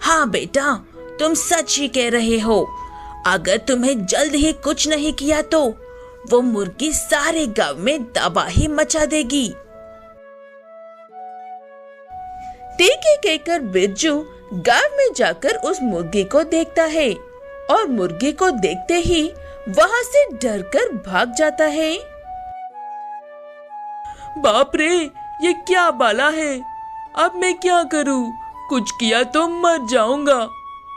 हाँ बेटा, तुम सच ही कह रहे हो। अगर तुम्हें जल्द ही कुछ नहीं किया तो वो मुर्गी सारे गांव में तबाही मचा देगी। ठीक है कहकर बिरजू गांव में जाकर उस मुर्गी को देखता है और मुर्गी को देखते ही वहां से डरकर भाग जाता है। बाप रे, ये क्या बाला है? अब मैं क्या करूं? कुछ किया तो मर जाऊंगा,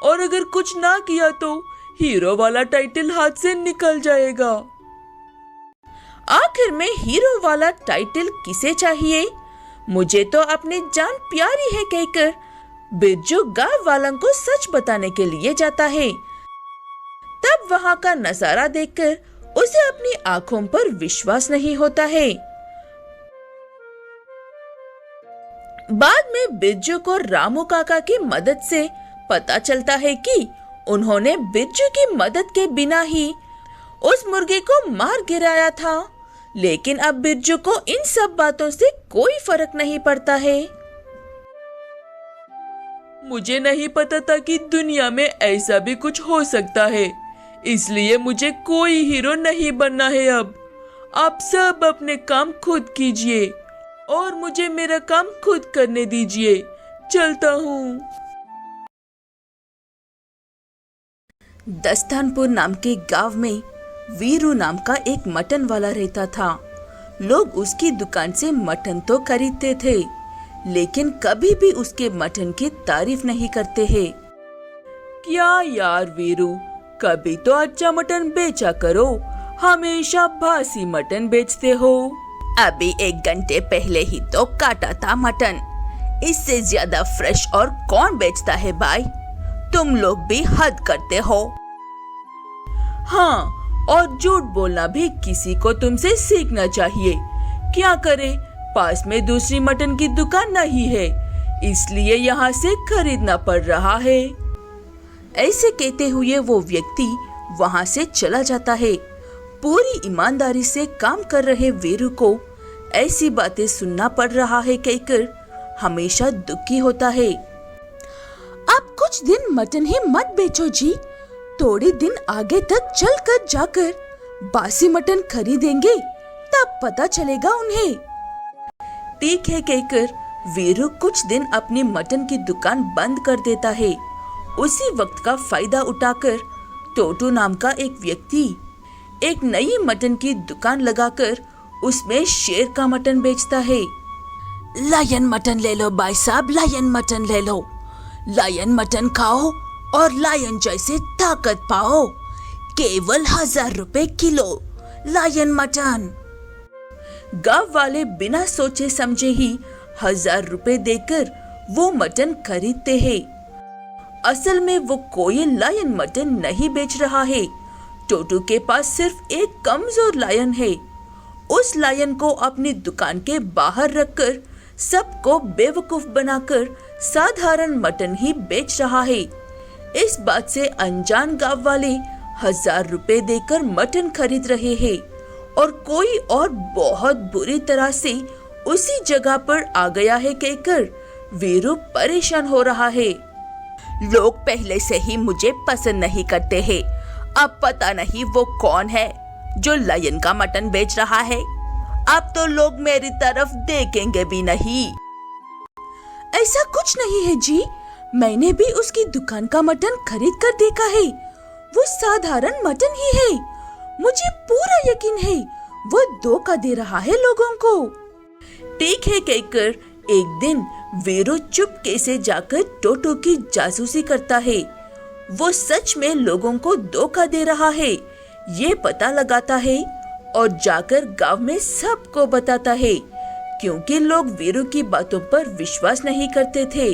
और अगर कुछ ना किया तो हीरो वाला टाइटल हाथ से निकल जाएगा। आखिर में हीरो वाला टाइटल किसे चाहिए? मुझे तो अपनी जान प्यारी है कहकर बिरजू गांव वालों को सच बताने के लिए जाता है। तब वहां का नजारा देखकर उसे अपनी आंखों पर विश्वास नहीं होता है। बाद में बिरजू को रामू काका की मदद से पता चलता है कि उन्होंने बिरजू की मदद के बिना ही उस मुर्गे को मार गिराया था, लेकिन अब बिरजू को इन सब बातों से कोई फर्क नहीं पड़ता है। मुझे नहीं पता था कि दुनिया में ऐसा भी कुछ हो सकता है, इसलिए मुझे कोई हीरो नहीं बनना है। अब आप सब अपने काम खुद कीजिए और मुझे मेरा काम खुद करने दीजिए। चलता हूँ। दस्तानपुर नाम के गांव में वीरू नाम का एक मटन वाला रहता था। लोग उसकी दुकान से मटन तो खरीदते थे, लेकिन कभी भी उसके मटन की तारीफ नहीं करते हैं। क्या यार वीरू, कभी तो अच्छा मटन बेचा करो, हमेशा बासी मटन बेचते हो। अभी 1 घंटे पहले ही तो काटा था मटन, इससे ज्यादा फ्रेश और कौन बेचता है भाई? तुम लोग भी हद करते हो। हाँ, और झूठ बोलना भी किसी को तुमसे सीखना चाहिए। क्या करे, पास में दूसरी मटन की दुकान नहीं है, इसलिए यहाँ से खरीदना पड़ रहा है। ऐसे कहते हुए वो व्यक्ति वहाँ से चला जाता है। पूरी ईमानदारी से काम कर रहे वीरू को ऐसी बातें सुनना पड़ रहा है कहकर हमेशा दुखी होता है। आप कुछ दिन मटन ही मत बेचो जी, थोड़े दिन आगे तक चल कर जाकर बासी मटन खरीदेंगे, तब पता चलेगा उन्हें। ठीक है कहकर वीरू कुछ दिन अपनी मटन की दुकान बंद कर देता है। उसी वक्त का फायदा उठाकर टोटू नाम का एक व्यक्ति एक नई मटन की दुकान लगाकर उसमें शेर का मटन बेचता है। लायन मटन ले लो भाई साहब, लायन मटन ले लो। लायन मटन खाओ और लायन जैसे ताकत पाओ। केवल 1000 रुपए किलो लायन मटन। गांव वाले बिना सोचे समझे ही 1000 रुपए देकर वो मटन खरीदते हैं। असल में वो कोई लायन मटन नहीं बेच रहा है। टोटू के पास सिर्फ एक कमजोर लायन है। उस लायन को अपनी दुकान के बाहर रखकर सबको बेवकूफ बनाकर साधारण मटन ही बेच रहा है। इस बात से अनजान गांव वाले 1000 रुपए देकर मटन खरीद रहे हैं और कोई और बहुत बुरी तरह से उसी जगह पर आ गया है कहकर वीरू परेशान हो रहा है। लोग पहले से ही मुझे पसंद नहीं करते हैं। अब पता नहीं वो कौन है जो लायन का मटन बेच रहा है। अब तो लोग मेरी तरफ देखेंगे भी नहीं। ऐसा कुछ नहीं है जी, मैंने भी उसकी दुकान का मटन खरीद कर देखा है। वो साधारण मटन ही है। मुझे पूरा यकीन है वो धोखा दे रहा है लोगों को। ठीक है कहकर एक दिन वीरू चुपके से जाकर टोटू की जासूसी करता है। वो सच में लोगों को धोखा दे रहा है ये पता लगाता है और जाकर गांव में सबको बताता है। क्योंकि लोग वीरू की बातों पर विश्वास नहीं करते थे,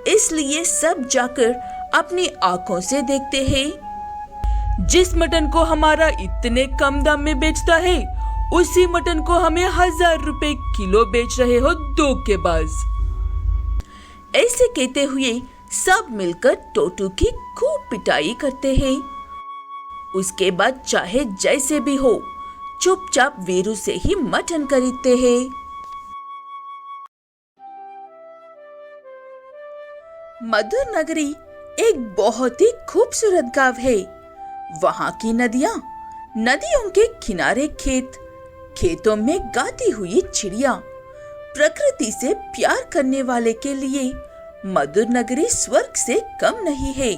इसलिए सब जाकर अपनी आंखों से देखते हैं। जिस मटन को हमारा इतने कम दाम में बेचता है, उसी मटन को हमें 1000 रुपए किलो बेच रहे हो धोखेबाज। ऐसे कहते हुए सब मिलकर टोटू की खूब पिटाई करते हैं। उसके बाद चाहे जैसे भी हो चुपचाप वीरू से ही मटन खरीदते हैं। मधुर नगरी एक बहुत ही खूबसूरत गांव है। वहाँ की नदियाँ, नदियों के किनारे खेत, खेतों में गाती हुई चिड़िया, प्रकृति से प्यार करने वाले के लिए मधुर नगरी स्वर्ग से कम नहीं है।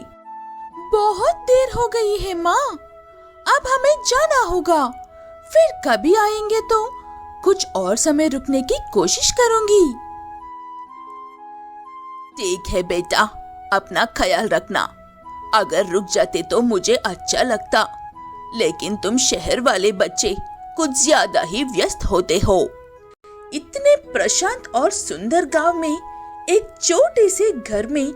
बहुत देर हो गई है माँ, अब हमें जाना होगा। फिर कभी आएंगे तो कुछ और समय रुकने की कोशिश करूंगी। ठीक है बेटा, अपना ख्याल रखना। अगर रुक जाते तो मुझे अच्छा लगता, लेकिन तुम शहर वाले बच्चे कुछ ज्यादा ही व्यस्त होते हो। इतने प्रशांत और सुंदर गांव में एक छोटे से घर में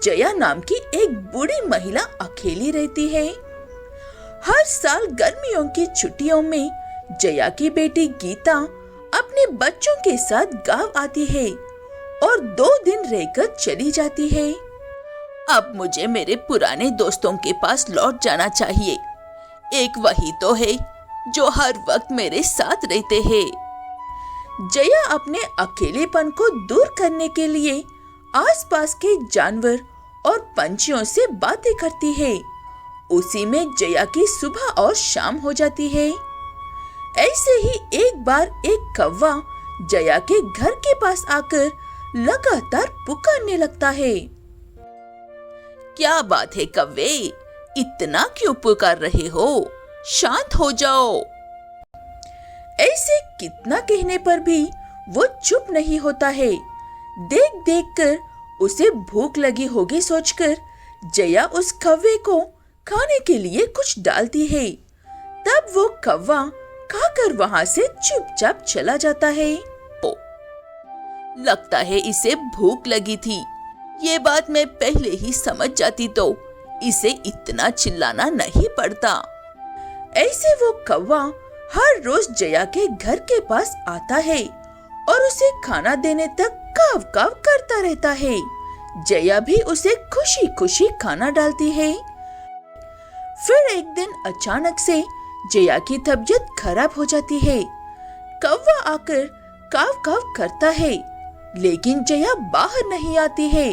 जया नाम की एक बूढ़ी महिला अकेली रहती है। हर साल गर्मियों की छुट्टियों में जया की बेटी गीता अपने बच्चों के साथ गांव आती है और 2 दिन रहकर चली जाती है। अब मुझे मेरे पुराने दोस्तों के पास लौट जाना चाहिए। एक वही तो है जो हर वक्त मेरे साथ रहते हैं। जया अपने अकेलेपन को दूर करने के लिए आसपास के जानवर और पंछियों से बातें करती है। उसी में जया की सुबह और शाम हो जाती है। ऐसे ही एक बार एक कौवा जया के घर के पास आकर लगातार पुकारने लगता है। क्या बात है कौवे, इतना क्यों पुकार रहे हो? शांत हो जाओ। ऐसे कितना कहने पर भी वो चुप नहीं होता है। देख देख कर उसे भूख लगी होगी सोचकर जया उस कौवे को खाने के लिए कुछ डालती है। तब वो कौवा खाकर वहां से चुपचाप चला जाता है। लगता है इसे भूख लगी थी। ये बात मैं पहले ही समझ जाती तो इसे इतना चिल्लाना नहीं पड़ता। ऐसे वो कौवा हर रोज जया के घर के पास आता है और उसे खाना देने तक काव काव करता रहता है। जया भी उसे खुशी खुशी खाना डालती है। फिर एक दिन अचानक से जया की तबीयत खराब हो जाती है। कौवा आकर काव काव करता है, लेकिन जया बाहर नहीं आती है।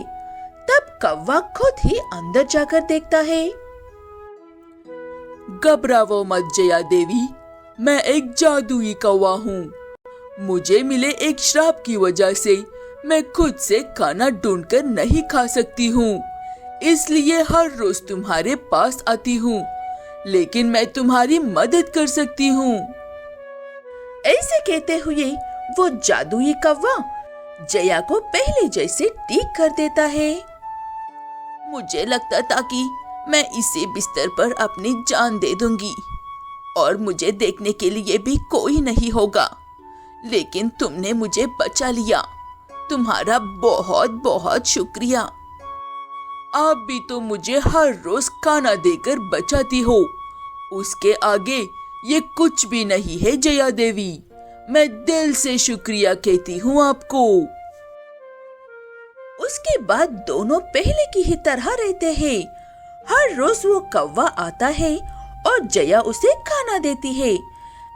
तब कौवा खुद ही अंदर जाकर देखता है। घबराओ मत जया देवी, मैं एक जादुई कौवा हूँ। मुझे मिले एक श्राप की वजह से मैं खुद से खाना ढूंढकर नहीं खा सकती हूँ, इसलिए हर रोज तुम्हारे पास आती हूँ, लेकिन मैं तुम्हारी मदद कर सकती हूँ। ऐसे कहते हुए वो जादुई कौवा जया को पहले जैसे ठीक कर देता है। मुझे लगता था कि मैं इसे बिस्तर पर अपनी जान दे दूंगी और मुझे देखने के लिए भी कोई नहीं होगा, लेकिन तुमने मुझे बचा लिया। तुम्हारा बहुत बहुत शुक्रिया। आप भी तो मुझे हर रोज खाना देकर बचाती हो, उसके आगे ये कुछ भी नहीं है जया देवी। मैं दिल से शुक्रिया कहती हूँ आपको। उसके बाद दोनों पहले की ही तरह रहते हैं। हर रोज वो कौवा आता है और जया उसे खाना देती है।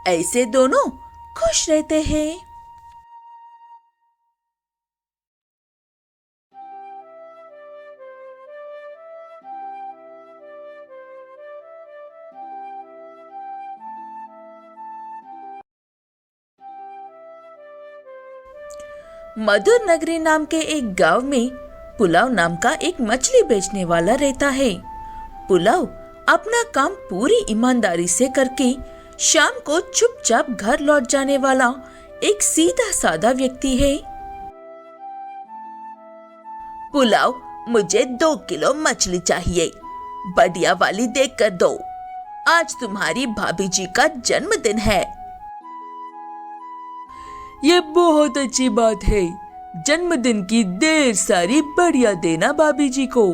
ऐसे दोनों खुश रहते हैं। मधुर नगरी नाम के एक गांव में पुलाव नाम का एक मछली बेचने वाला रहता है। पुलाव अपना काम पूरी ईमानदारी से करके शाम को चुपचाप घर लौट जाने वाला एक सीधा साधा व्यक्ति है। पुलाव, मुझे 2 किलो मछली चाहिए, बढ़िया वाली देख कर दो। आज तुम्हारी भाभी जी का जन्मदिन है। ये बहुत अच्छी बात है। जन्मदिन की ढेर सारी बढ़िया देना भाभी जी को।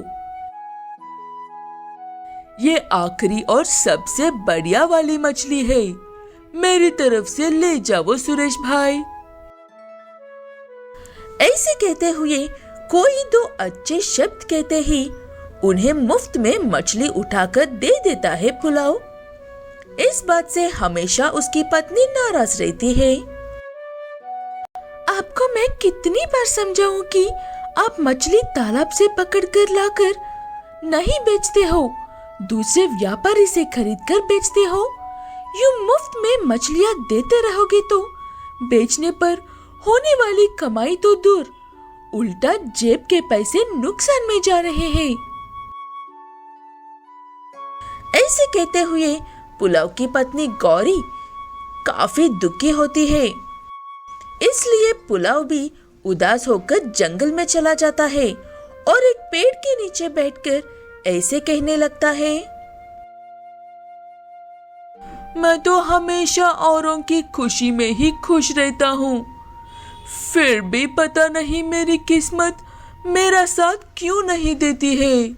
ये आखिरी और सबसे बढ़िया वाली मछली है। मेरी तरफ से ले जाओ सुरेश भाई। ऐसे कहते हुए कोई 2 अच्छे शब्द कहते ही उन्हें मुफ्त में मछली उठाकर दे देता है पुलाव। इस बात से हमेशा उसकी पत्नी नाराज रहती है। आपको मैं कितनी बार समझाऊं कि आप मछली तालाब से पकड़कर लाकर नहीं बेचते हो, दूसरे व्यापारी से खरीदकर बेचते हो। यूं मुफ्त में मछलियां देते रहोगे तो बेचने पर होने वाली कमाई तो दूर, उल्टा जेब के पैसे नुकसान में जा रहे हैं। ऐसे कहते हुए पुलाव की पत्नी गौरी काफी दुखी होती है। इसलिए पुलाव भी उदास होकर जंगल में चला जाता है और एक पेड़ के नीचे बैठकर ऐसे कहने लगता है, मैं तो हमेशा औरों की खुशी में ही खुश रहता हूँ, फिर भी पता नहीं मेरी किस्मत मेरा साथ क्यों नहीं देती है।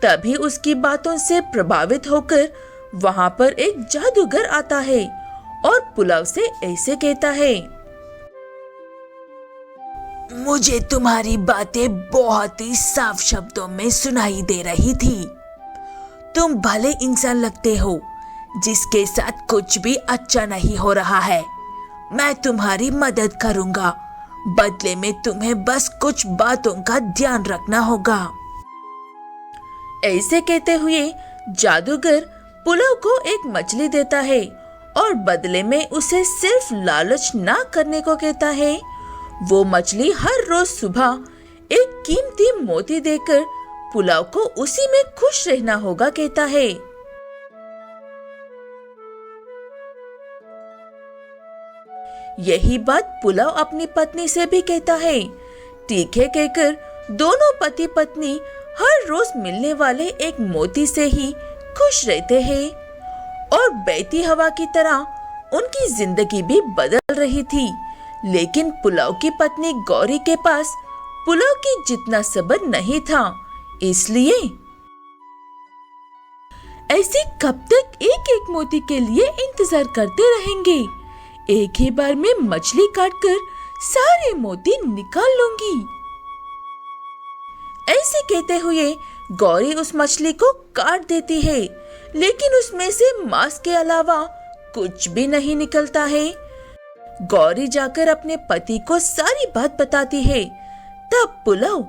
तभी उसकी बातों से प्रभावित होकर वहां पर एक जादूगर आता है और पुलाव से ऐसे कहता है, मुझे तुम्हारी बातें बहुत ही साफ शब्दों में सुनाई दे रही थी। तुम भले इंसान लगते हो जिसके साथ कुछ भी अच्छा नहीं हो रहा है। मैं तुम्हारी मदद करूंगा, बदले में तुम्हें बस कुछ बातों का ध्यान रखना होगा। ऐसे कहते हुए जादूगर पुलाव को एक मछली देता है और बदले में उसे सिर्फ लालच ना करने को कहता है। वो मछली हर रोज सुबह एक कीमती मोती देकर पुलाव को उसी में खुश रहना होगा कहता है। यही बात पुलाव अपनी पत्नी से भी कहता है। ठीक है कहकर दोनों पति पत्नी हर रोज मिलने वाले एक मोती से ही खुश रहते हैं और बहती हवा की तरह उनकी जिंदगी भी बदल रही थी। लेकिन पुलाव की पत्नी गौरी के पास पुलाव की जितना सब्र नहीं था, इसलिए ऐसे कब तक एक एक मोती के लिए इंतजार करते रहेंगे। एक ही बार में मछली काटकर सारे मोती निकाल लूंगी। ऐसे कहते हुए गौरी उस मछली को काट देती है, लेकिन उसमें से मांस के अलावा कुछ भी नहीं निकलता है। गौरी जाकर अपने पति को सारी बात बताती है। तब पुलाव,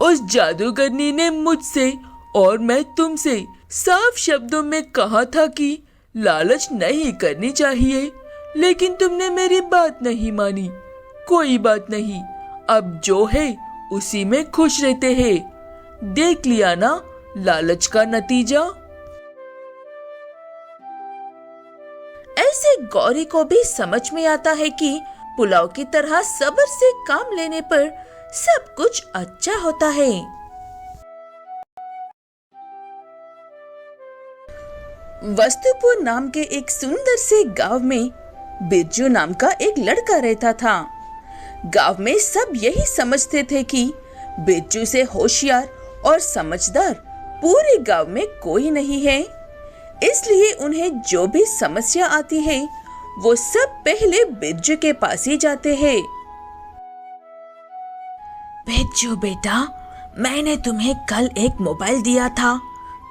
उस जादूगरनी ने मुझसे और मैं तुमसे साफ शब्दों में कहा था कि लालच नहीं करनी चाहिए, लेकिन तुमने मेरी बात नहीं मानी। कोई बात नहीं, अब जो है उसी में खुश रहते हैं। देख लिया ना लालच का नतीजा। ऐसे गौरी को भी समझ में आता है कि पुलाव की तरह सब्र से काम लेने पर सब कुछ अच्छा होता है। वस्तुपुर नाम के एक सुंदर से गांव में बिरजू नाम का एक लड़का रहता था। गांव में सब यही समझते थे कि बिरजू से होशियार और समझदार पूरे गांव में कोई नहीं है। इसलिए उन्हें जो भी समस्या आती है वो सब पहले बिरजू के पास ही जाते हैं। बिरजू बेटा, मैंने तुम्हें कल एक मोबाइल दिया था,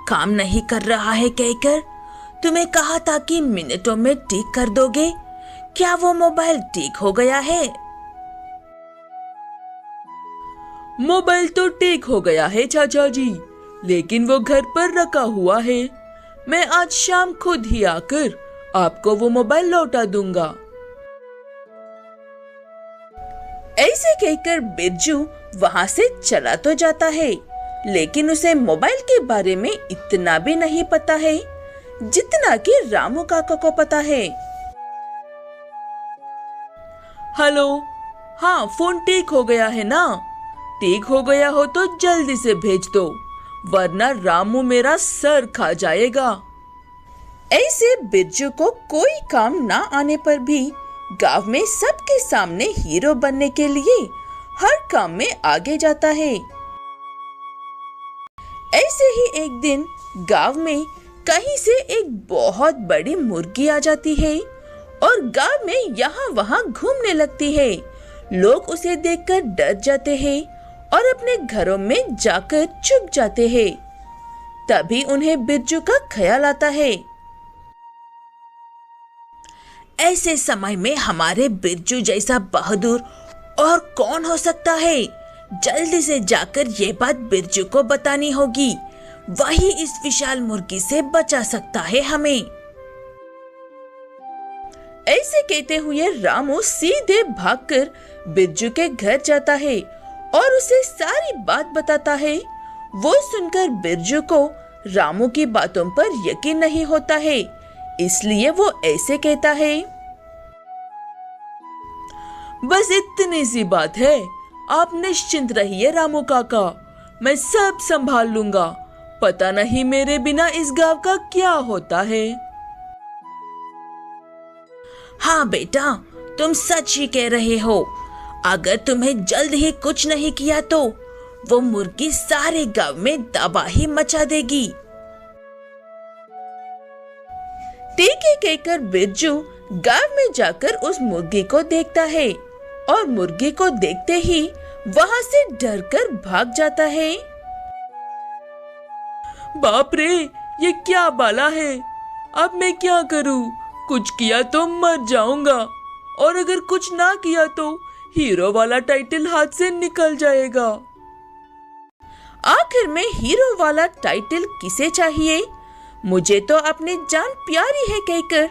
काम नहीं कर रहा है कहकर तुम्हें कहा था कि मिनटों में ठीक कर दोगे। क्या वो मोबाइल ठीक हो गया है? मोबाइल तो ठीक हो गया है चाचा जी, लेकिन वो घर पर रखा हुआ है। मैं आज शाम खुद ही आकर आपको वो मोबाइल लौटा दूंगा। ऐसे कहकर बिरजू वहां से चला तो जाता है, लेकिन उसे मोबाइल के बारे में इतना भी नहीं पता है जितना कि रामू काका को पता है। हेलो, हाँ फोन ठीक हो गया है ना? ठीक हो गया हो तो जल्दी से भेज दो, वरना रामू मेरा सर खा जाएगा। ऐसे बिरजू को कोई काम ना आने पर भी गांव में सबके सामने हीरो बनने के लिए हर काम में आगे जाता है। ऐसे ही एक दिन गांव में कहीं से एक बहुत बड़ी मुर्गी आ जाती है और गांव में यहाँ वहाँ घूमने लगती है। लोग उसे देखकर डर जाते हैं और अपने घरों में जाकर छुप जाते हैं। तभी उन्हें बिरजू का ख्याल आता है। ऐसे समय में हमारे बिरजू जैसा बहादुर और कौन हो सकता है? जल्दी से जाकर ये बात बिरजू को बतानी होगी, वही इस विशाल मुर्गी से बचा सकता है हमें। ऐसे कहते हुए रामू सीधे भागकर बिरजू के घर जाता है और उसे सारी बात बताता है। वो सुनकर बिरजू को रामू की बातों पर यकीन नहीं होता है, इसलिए वो ऐसे कहता है, बस इतनी सी बात है, आप निश्चिंत रहिए रामू काका, मैं सब संभाल लूंगा। पता नहीं मेरे बिना इस गांव का क्या होता है। हाँ बेटा, तुम सच ही कह रहे हो। अगर तुम्हें जल्द ही कुछ नहीं किया तो वो मुर्गी सारे गांव में तबाही मचा देगी। ठीक है कहकर बिरजू गांव में जाकर उस मुर्गी को देखता है और मुर्गी को देखते ही वहां से डरकर भाग जाता है। बाप रे, ये क्या बाला है? अब मैं क्या करूं? कुछ किया तो मर जाऊंगा, और अगर कुछ ना किया तो हीरो वाला टाइटल हाथ से निकल जाएगा। आखिर में हीरो वाला टाइटल किसे चाहिए? मुझे तो अपनी जान प्यारी है कहकर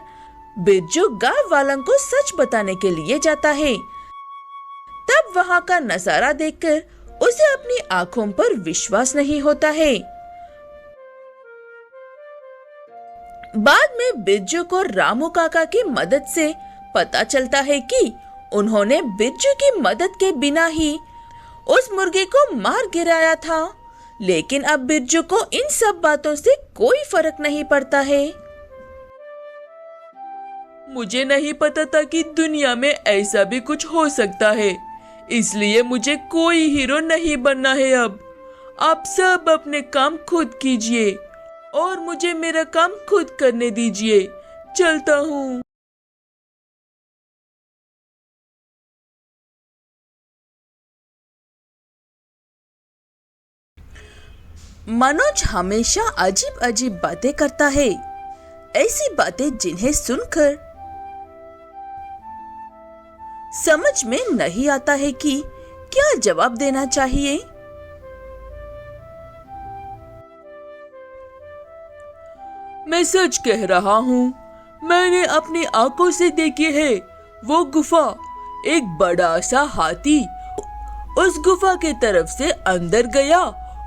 बिरजू गांव वालों को सच बताने के लिए जाता है। तब वहां का नजारा देखकर उसे अपनी आंखों पर विश्वास नहीं होता है। बाद में बिरजू को रामू काका की मदद से पता चलता है कि उन्होंने बिरजू की मदद के बिना ही उस मुर्गे को मार गिराया था, लेकिन अब बिरजू को इन सब बातों से कोई फर्क नहीं पड़ता है। मुझे नहीं पता था कि दुनिया में ऐसा भी कुछ हो सकता है, इसलिए मुझे कोई हीरो नहीं बनना है। अब आप सब अपने काम खुद कीजिए और मुझे मेरा काम खुद करने दीजिए। चलता हूँ। मनोज हमेशा अजीब अजीब बातें करता है, ऐसी बातें जिन्हें सुनकर समझ में नहीं आता है कि क्या जवाब देना चाहिए। मैं सच कह रहा हूँ, मैंने अपनी आंखों से देखी है वो गुफा। एक बड़ा सा हाथी उस गुफा के तरफ से अंदर गया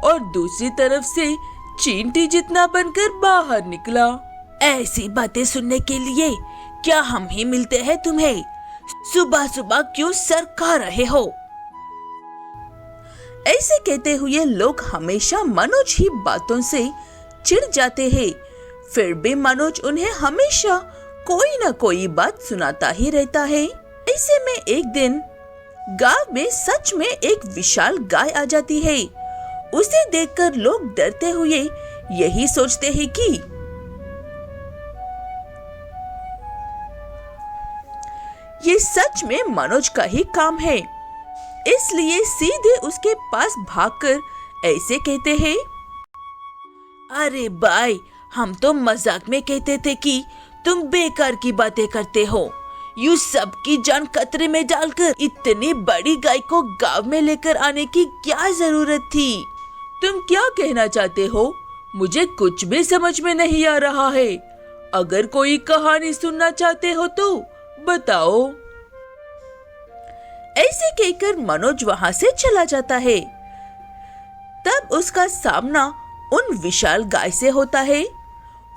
और दूसरी तरफ से चींटी जितना बनकर बाहर निकला। ऐसी बातें सुनने के लिए क्या हम ही मिलते हैं तुम्हें? सुबह सुबह क्यों सर खा रहे हो? ऐसे कहते हुए लोग हमेशा मनोज ही बातों से चिढ़ जाते हैं। फिर भी मनोज उन्हें हमेशा कोई न कोई बात सुनाता ही रहता है। ऐसे में एक दिन गांव में सच में एक विशाल गाय आ जाती है। उसे देखकर लोग डरते हुए यही सोचते हैं कि ये सच में मनोज का ही काम है, इसलिए सीधे उसके पास भागकर ऐसे कहते हैं, अरे भाई, हम तो मजाक में कहते थे कि तुम बेकार की बातें करते हो। यू सबकी जान खतरे में डालकर इतनी बड़ी गाय को गांव में लेकर आने की क्या जरूरत थी? तुम क्या कहना चाहते हो? मुझे कुछ भी समझ में नहीं आ रहा है। अगर कोई कहानी सुनना चाहते हो तो बताओ। ऐसे कहकर मनोज वहां से चला जाता है। तब उसका सामना उन विशाल गाय से होता है।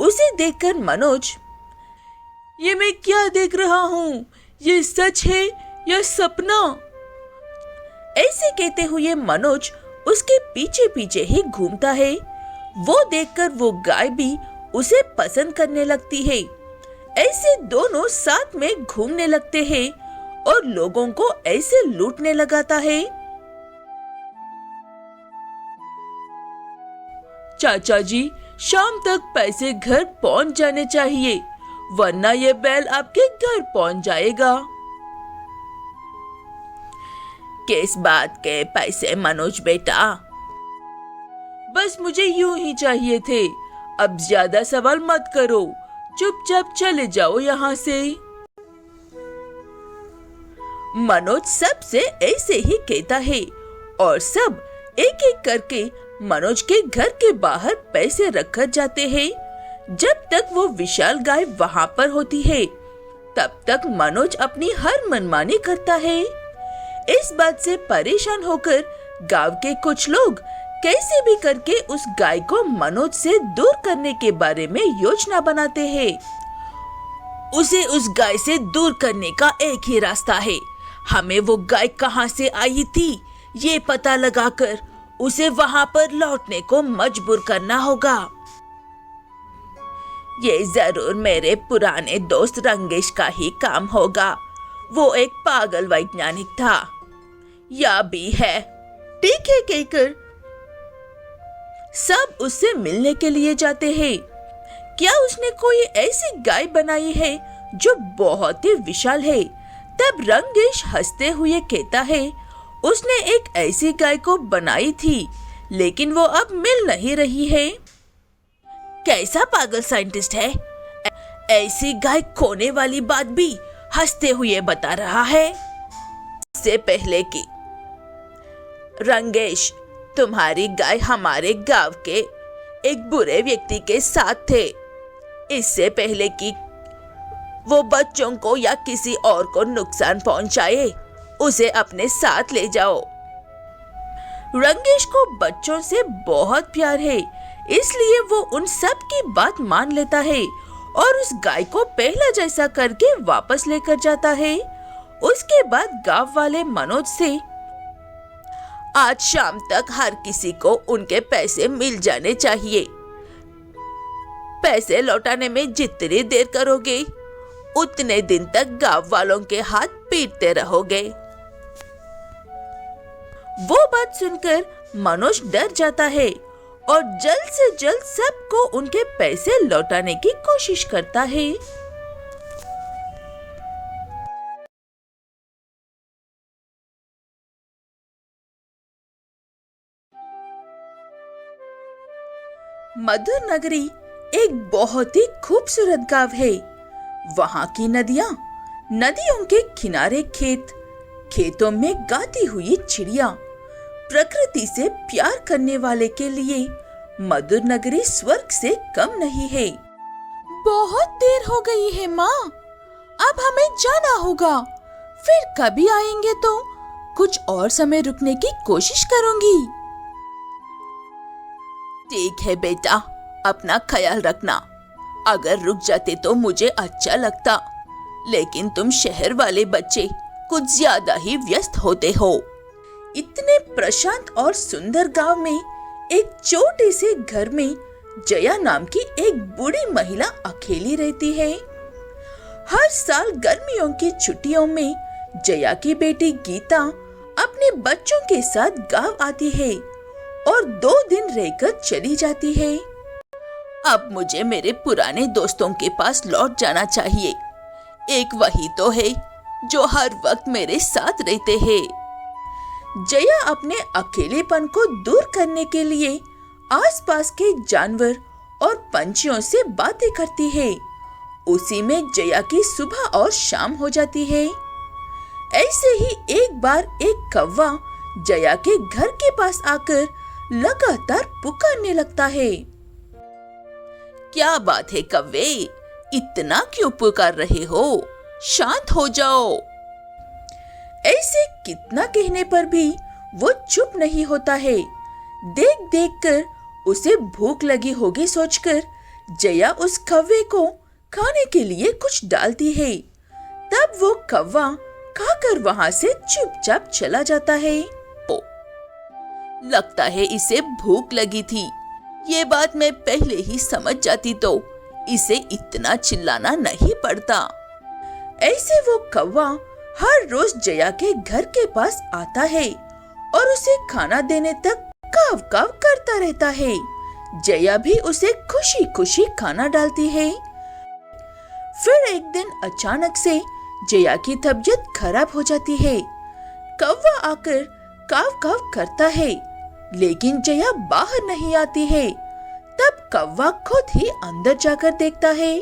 उसे देखकर मनोज, ये मैं क्या देख रहा हूँ? ये सच है या सपना? ऐसे कहते हुए मनोज उसके पीछे पीछे ही घूमता है। वो देखकर वो गाय भी उसे पसंद करने लगती है। ऐसे दोनों साथ में घूमने लगते हैं और लोगों को ऐसे लूटने लगाता है। चाचा जी, शाम तक पैसे घर पहुंच जाने चाहिए, वरना ये बैल आपके घर पहुंच जाएगा। किस बात के पैसे मनोज बेटा? बस मुझे यूं ही चाहिए थे। अब ज्यादा सवाल मत करो, चुपचाप चले जाओ यहाँ से। मनोज सबसे ऐसे ही कहता है और सब एक एक करके मनोज के घर के बाहर पैसे रखकर जाते हैं। जब तक वो विशाल गाय वहाँ पर होती है, तब तक मनोज अपनी हर मनमानी करता है। इस बात से परेशान होकर गांव के कुछ लोग कैसे भी करके उस गाय को मनोज से दूर करने के बारे में योजना बनाते हैं। उसे उस गाय से दूर करने का एक ही रास्ता है। हमें वो गाय कहाँ से आई थी, ये पता लगाकर उसे वहाँ पर लौटने को मजबूर करना होगा। ये जरूर मेरे पुराने दोस्त रंगेश का ही काम होगा। वो एक पागल वैज्ञानिक था, या भी है। ठीक है कहकर सब उससे मिलने के लिए जाते हैं। क्या उसने कोई ऐसी गाय बनाई है जो बहुत ही विशाल है? तब रंगेश हंसते हुए कहता है, उसने एक ऐसी गाय को बनाई थी, लेकिन वो अब मिल नहीं रही है। कैसा पागल साइंटिस्ट है? ऐसी गाय खोने वाली बात भी हंसते हुए बता रहा है। इससे पहले कि रंगेश, तुम्हारी गाय हमारे गांव के एक बुरे व्यक्ति के साथ थे। इससे पहले कि वो बच्चों को या किसी और को नुकसान पहुंचाए, उसे अपने साथ ले जाओ। रंगेश को बच्चों से बहुत प्यार है, इसलिए वो उन सब की बात मान लेता है और उस गाय को पहला जैसा करके वापस लेकर जाता है। उसके बाद गांव वाले मनोज से, आज शाम तक हर किसी को उनके पैसे मिल जाने चाहिए। पैसे लौटाने में जितनी देर करोगे, उतने दिन तक गांव वालों के हाथ पीटते रहोगे। वो बात सुनकर मनोज डर जाता है और जल्द से जल्द सबको उनके पैसे लौटाने की कोशिश करता है। मधुर नगरी एक बहुत ही खूबसूरत गांव है। वहां की नदियों के किनारे खेतों में गाती हुई चिड़िया, प्रकृति से प्यार करने वाले के लिए मधुर नगरी स्वर्ग से कम नहीं है। बहुत देर हो गई है माँ, अब हमें जाना होगा। फिर कभी आएंगे तो कुछ और समय रुकने की कोशिश करूंगी। ठीक है बेटा, अपना ख्याल रखना। अगर रुक जाते तो मुझे अच्छा लगता, लेकिन तुम शहर वाले बच्चे कुछ ज्यादा ही व्यस्त होते हो। इतने प्रशांत और सुंदर गांव में एक छोटे से घर में जया नाम की एक बूढ़ी महिला अकेली रहती है। हर साल गर्मियों की छुट्टियों में जया की बेटी गीता अपने बच्चों के साथ गांव आती है और 2 दिन रहकर चली जाती है। अब मुझे मेरे पुराने दोस्तों के पास लौट जाना चाहिए। एक वही तो है जो हर वक्त मेरे साथ रहते हैं। जया अपने अकेलेपन को दूर करने के लिए आसपास के जानवर और पंछियों से बातें करती है। उसी में जया की सुबह और शाम हो जाती है। ऐसे ही एक बार एक कौवा जया के घर के पास आकर लगातार पुकारने लगता है। क्या बात है कौवे, इतना क्यों पुकार रहे हो? शांत हो जाओ। ऐसे कितना कहने पर भी वो चुप नहीं होता है। देख देख कर उसे भूख लगी होगी सोचकर जया उस कौवे को खाने के लिए कुछ डालती है। तब वो कौवा खाकर वहां से चुपचाप चला जाता है। लगता है इसे भूख लगी थी। ये बात मैं पहले ही समझ जाती तो इसे इतना चिल्लाना नहीं पड़ता। ऐसे वो कौवा हर रोज जया के घर के पास आता है और उसे खाना देने तक काव काव करता रहता है। जया भी उसे खुशी खुशी खाना डालती है। फिर एक दिन अचानक से जया की तबीयत खराब हो जाती है। कौवा आकर काव काव करता है, लेकिन जया बाहर नहीं आती है। तब कौवा खुद ही अंदर जाकर देखता है।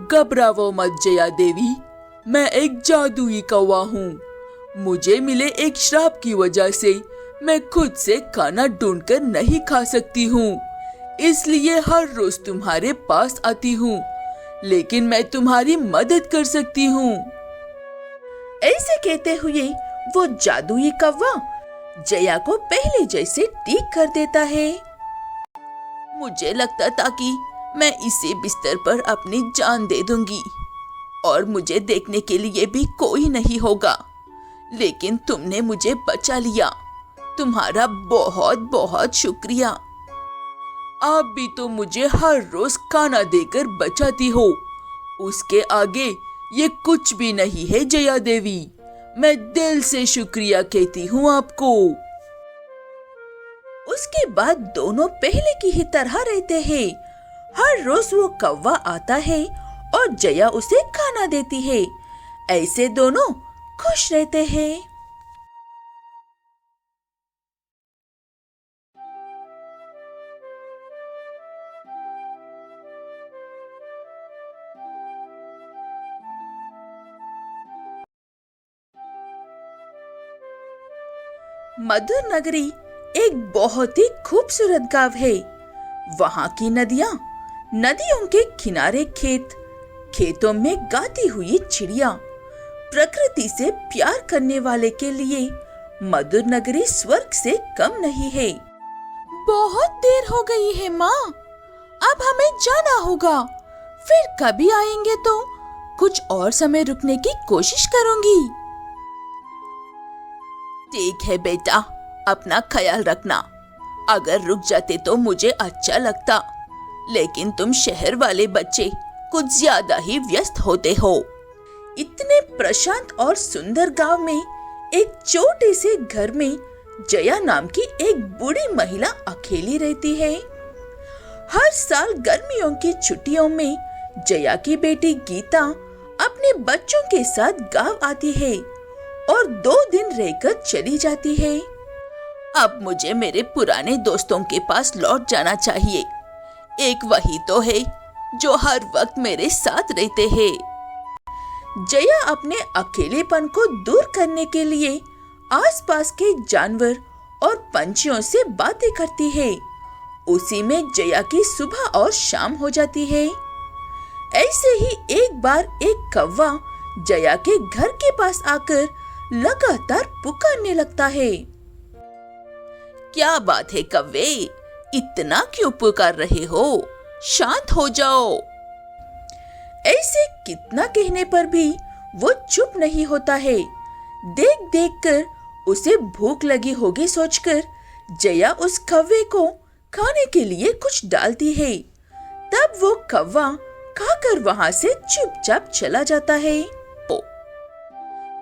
घबराओ मत जया देवी, मैं एक जादुई कौवा हूँ। मुझे मिले एक श्राप की वजह से मैं खुद से खाना ढूंढकर नहीं खा सकती हूँ, इसलिए हर रोज तुम्हारे पास आती हूँ, लेकिन मैं तुम्हारी मदद कर सकती हूँ। ऐसे कहते हुए वो जादुई कौवा जया को पहले जैसे ठीक कर देता है। मुझे लगता था कि मैं इसे बिस्तर पर अपनी जान दे दूंगी और मुझे देखने के लिए भी कोई नहीं होगा, लेकिन तुमने मुझे बचा लिया। तुम्हारा बहुत बहुत शुक्रिया। आप भी तो मुझे हर रोज खाना देकर बचाती हो। उसके आगे ये कुछ भी नहीं है जया देवी। मैं दिल से शुक्रिया कहती हूँ आपको। उसके बाद दोनों पहले की ही तरह रहते हैं। हर रोज वो कौवा आता है और जया उसे खाना देती है। ऐसे दोनों खुश रहते हैं। मधुर नगरी एक बहुत ही खूबसूरत गांव है। वहाँ की नदियाँ, नदियों के किनारे खेत, खेतों में गाती हुई चिड़िया। प्रकृति से प्यार करने वाले के लिए मधुर नगरी स्वर्ग से कम नहीं है। बहुत देर हो गई है माँ, अब हमें जाना होगा। फिर कभी आएंगे तो कुछ और समय रुकने की कोशिश करूंगी। ठीक है बेटा, अपना ख्याल रखना। अगर रुक जाते तो मुझे अच्छा लगता, लेकिन तुम शहर वाले बच्चे कुछ ज्यादा ही व्यस्त होते हो। इतने प्रशांत और सुंदर गांव में एक छोटे से घर में जया नाम की एक बूढ़ी महिला अकेली रहती है। हर साल गर्मियों की छुट्टियों में जया की बेटी गीता अपने बच्चों के साथ गांव आती है और 2 दिन रहकर चली जाती है। अब मुझे मेरे पुराने दोस्तों के पास लौट जाना चाहिए। एक वही तो है जो हर वक्त मेरे साथ रहते हैं। जया अपने अकेलेपन को दूर करने के लिए आसपास के जानवर और पंछियों से बातें करती है। उसी में जया की सुबह और शाम हो जाती है। ऐसे ही एक बार एक कौवा जया के घर के पास आकर लगातार पुकारने लगता है। क्या बात है कौवे, इतना क्यों पुकार रहे हो? शांत हो जाओ। ऐसे कितना कहने पर भी वो चुप नहीं होता है। देख देख कर उसे भूख लगी होगी सोचकर जया उस कौवे को खाने के लिए कुछ डालती है। तब वो कौवा खाकर वहां से चुपचाप चला जाता है।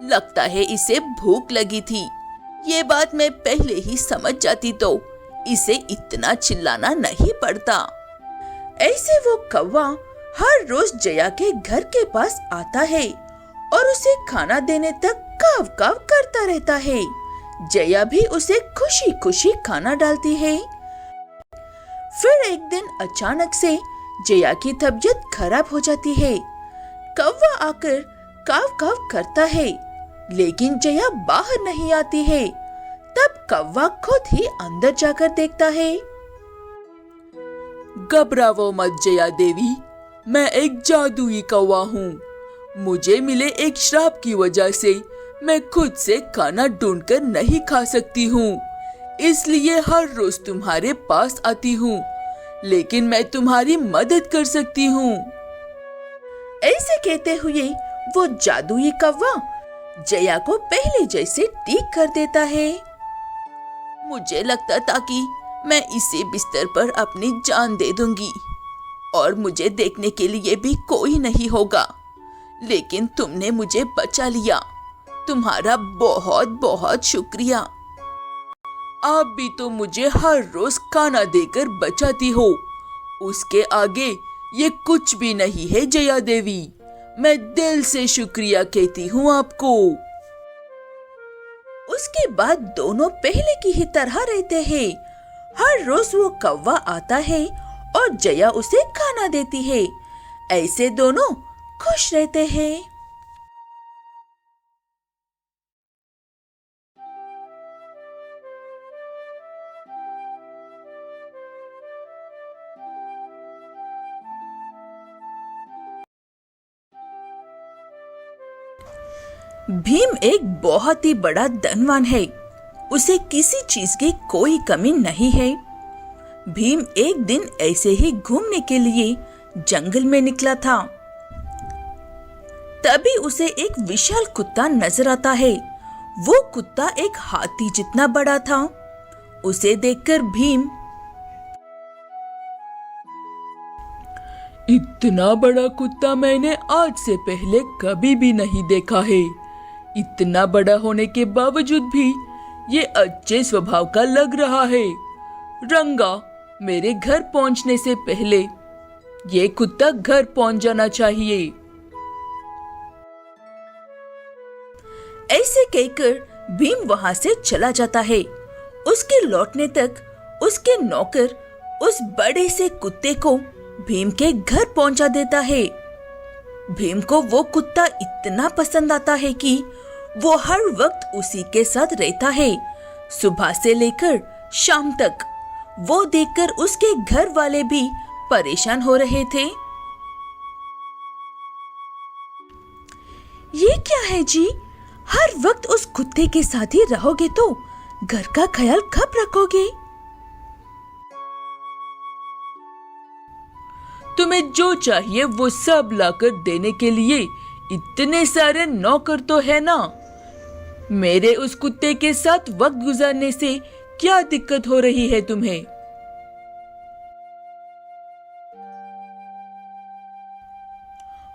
लगता है इसे भूख लगी थी। ये बात मैं पहले ही समझ जाती तो इसे इतना चिल्लाना नहीं पड़ता। ऐसे वो कौवा हर रोज जया के घर के पास आता है और उसे खाना देने तक काव काव करता रहता है। जया भी उसे खुशी खुशी खाना डालती है। फिर एक दिन अचानक से जया की तबीयत खराब हो जाती है। कौवा आकर काव काव करता है, लेकिन जया बाहर नहीं आती है। तब कौवा खुद ही अंदर जाकर देखता है। घबराओ मत जया देवी, मैं एक जादुई कौवा हूँ। मुझे मिले एक श्राप की वजह से मैं खुद से खाना ढूंढकर नहीं खा सकती हूँ, इसलिए हर रोज तुम्हारे पास आती हूँ, लेकिन मैं तुम्हारी मदद कर सकती हूँ। ऐसे कहते हुए वो जादुई कौवा जया को पहले जैसे ठीक कर देता है। मुझे लगता था कि मैं इसी बिस्तर पर अपनी जान दे दूंगी और मुझे देखने के लिए भी कोई नहीं होगा, लेकिन तुमने मुझे बचा लिया। तुम्हारा बहुत बहुत शुक्रिया। आप भी तो मुझे हर रोज खाना देकर बचाती हो। उसके आगे ये कुछ भी नहीं है जया देवी। मैं दिल से शुक्रिया कहती हूँ आपको। उसके बाद दोनों पहले की ही तरह रहते हैं। हर रोज वो कौवा आता है और जया उसे खाना देती है। ऐसे दोनों खुश रहते हैं। भीम एक बहुत ही बड़ा धनवान है। उसे किसी चीज की कोई कमी नहीं है। भीम एक दिन ऐसे ही घूमने के लिए जंगल में निकला था। तभी उसे एक विशाल कुत्ता नजर आता है। वो कुत्ता एक हाथी जितना बड़ा था। उसे देखकर भीम, इतना बड़ा कुत्ता मैंने आज से पहले कभी भी नहीं देखा है। इतना बड़ा होने के बावजूद भी ये अच्छे स्वभाव का लग रहा है। रंगा, मेरे घर पहुंचने से पहले ये कुत्ता घर पहुंच जाना चाहिए। ऐसे कहकर भीम वहां से चला जाता है। उसके लौटने तक उसके नौकर उस बड़े से कुत्ते को भीम के घर पहुंचा देता है। भीम को वो कुत्ता इतना पसंद आता है कि वो हर वक्त उसी के साथ रहता है। सुबह से लेकर शाम तक। वो देखकर उसके घर वाले भी परेशान हो रहे थे। ये क्या है जी, हर वक्त उस कुत्ते के साथ ही रहोगे तो घर का ख्याल कब रखोगे? तुम्हें जो चाहिए वो सब लाकर देने के लिए इतने सारे नौकर तो है ना। मेरे उस कुत्ते के साथ वक्त गुजारने से क्या दिक्कत हो रही है तुम्हें?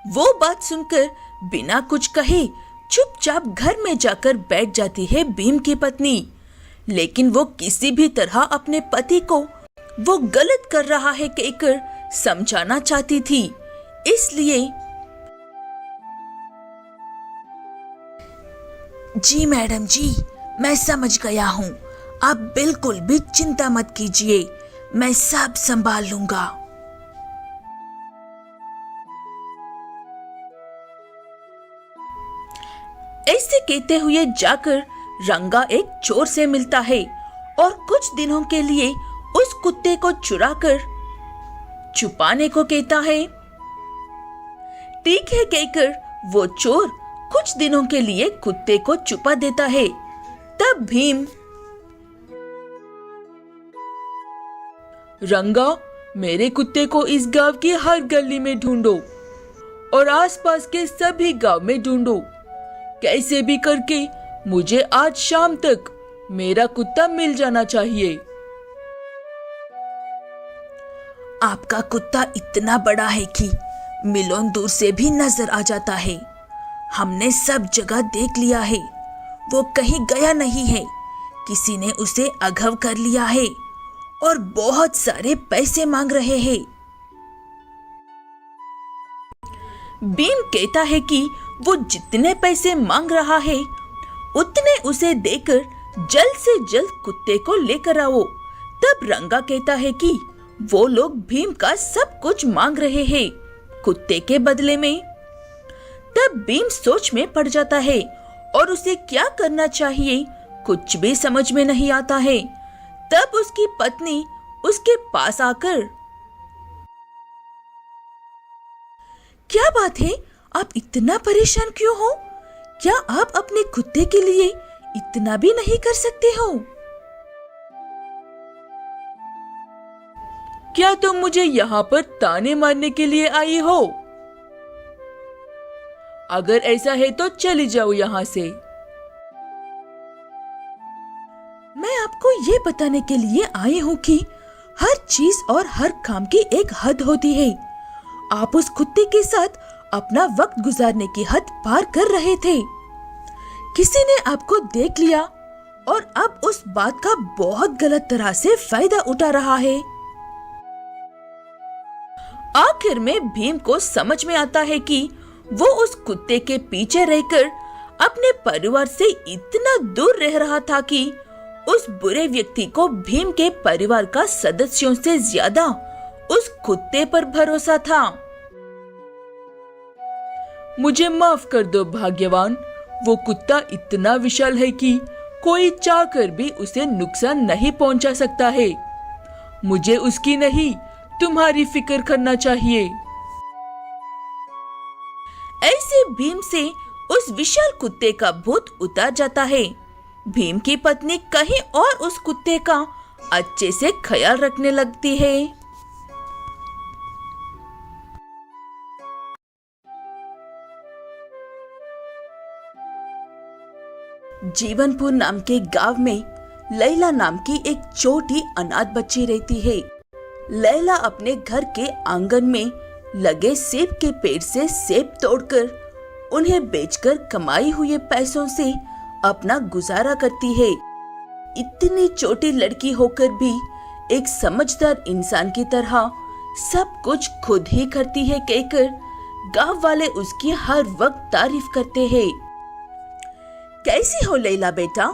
वो बात सुनकर बिना कुछ कहे चुपचाप घर में जाकर बैठ जाती है भीम की पत्नी। लेकिन वो किसी भी तरह अपने पति को वो गलत कर रहा है कहकर समझाना चाहती थी। इसलिए, जी मैडम जी, मैं समझ गया हूँ। आप बिल्कुल भी चिंता मत कीजिए, मैं सब संभाल लूंगा। ऐसे कहते हुए जाकर रंगा एक चोर से मिलता है और कुछ दिनों के लिए उस कुत्ते को चुराकर छुपाने को कहता है। ठीक है कहकर वो चोर कुछ दिनों के लिए कुत्ते को छुपा देता है। तब भीम, रंगा, मेरे कुत्ते को इस गांव की हर गली में ढूंढो और आसपास के सभी गांव में ढूंढो। कैसे भी करके मुझे आज शाम तक मेरा कुत्ता मिल जाना चाहिए। आपका कुत्ता इतना बड़ा है कि मीलों दूर से भी नजर आ जाता है। हमने सब जगह देख लिया है, वो कहीं गया नहीं है। किसी ने उसे अगवा कर लिया है और बहुत सारे पैसे मांग रहे हैं। भीम कहता है कि वो जितने पैसे मांग रहा है उतने उसे देकर जल्द से जल्द कुत्ते को लेकर आओ। तब रंगा कहता है कि वो लोग भीम का सब कुछ मांग रहे हैं कुत्ते के बदले में। तब भीम सोच में पड़ जाता है और उसे क्या करना चाहिए कुछ भी समझ में नहीं आता है। तब उसकी पत्नी उसके पास आकर, क्या बात है, आप इतना परेशान क्यों हो? क्या आप अपने कुत्ते के लिए इतना भी नहीं कर सकते हो? क्या तुम मुझे यहाँ पर ताने मारने के लिए आई हो? अगर ऐसा है तो चली जाओ यहाँ से। मैं आपको ये बताने के लिए आई हूँ कि हर चीज और हर काम की एक हद होती है। आप उस कुत्ते के साथ अपना वक्त गुजारने की हद पार कर रहे थे। किसी ने आपको देख लिया और अब उस बात का बहुत गलत तरह से फायदा उठा रहा है। आखिर में भीम को समझ में आता है कि वो उस कुत्ते के पीछे रहकर अपने परिवार से इतना दूर रह रहा था कि उस बुरे व्यक्ति को भीम के परिवार का सदस्यों से ज्यादा उस कुत्ते पर भरोसा था। मुझे माफ कर दो भाग्यवान, वो कुत्ता इतना विशाल है कि कोई चाहकर भी उसे नुकसान नहीं पहुंचा सकता है। मुझे उसकी नहीं, तुम्हारी फिक्र करना चाहिए। ऐसे भीम से उस विशाल कुत्ते का भूत उतर जाता है। भीम की पत्नी कहीं और उस कुत्ते का अच्छे से ख्याल रखने लगती है। जीवनपुर नाम के गांव में लैला नाम की एक छोटी अनाथ बच्ची रहती है। लैला अपने घर के आंगन में लगे सेब के पेड़ से सेब तोड़कर उन्हें बेचकर कमाई हुए पैसों से अपना गुजारा करती है। इतनी छोटी लड़की होकर भी एक समझदार इंसान की तरह सब कुछ खुद ही करती है कहकर गांव वाले उसकी हर वक्त तारीफ करते हैं। कैसी हो लैला बेटा?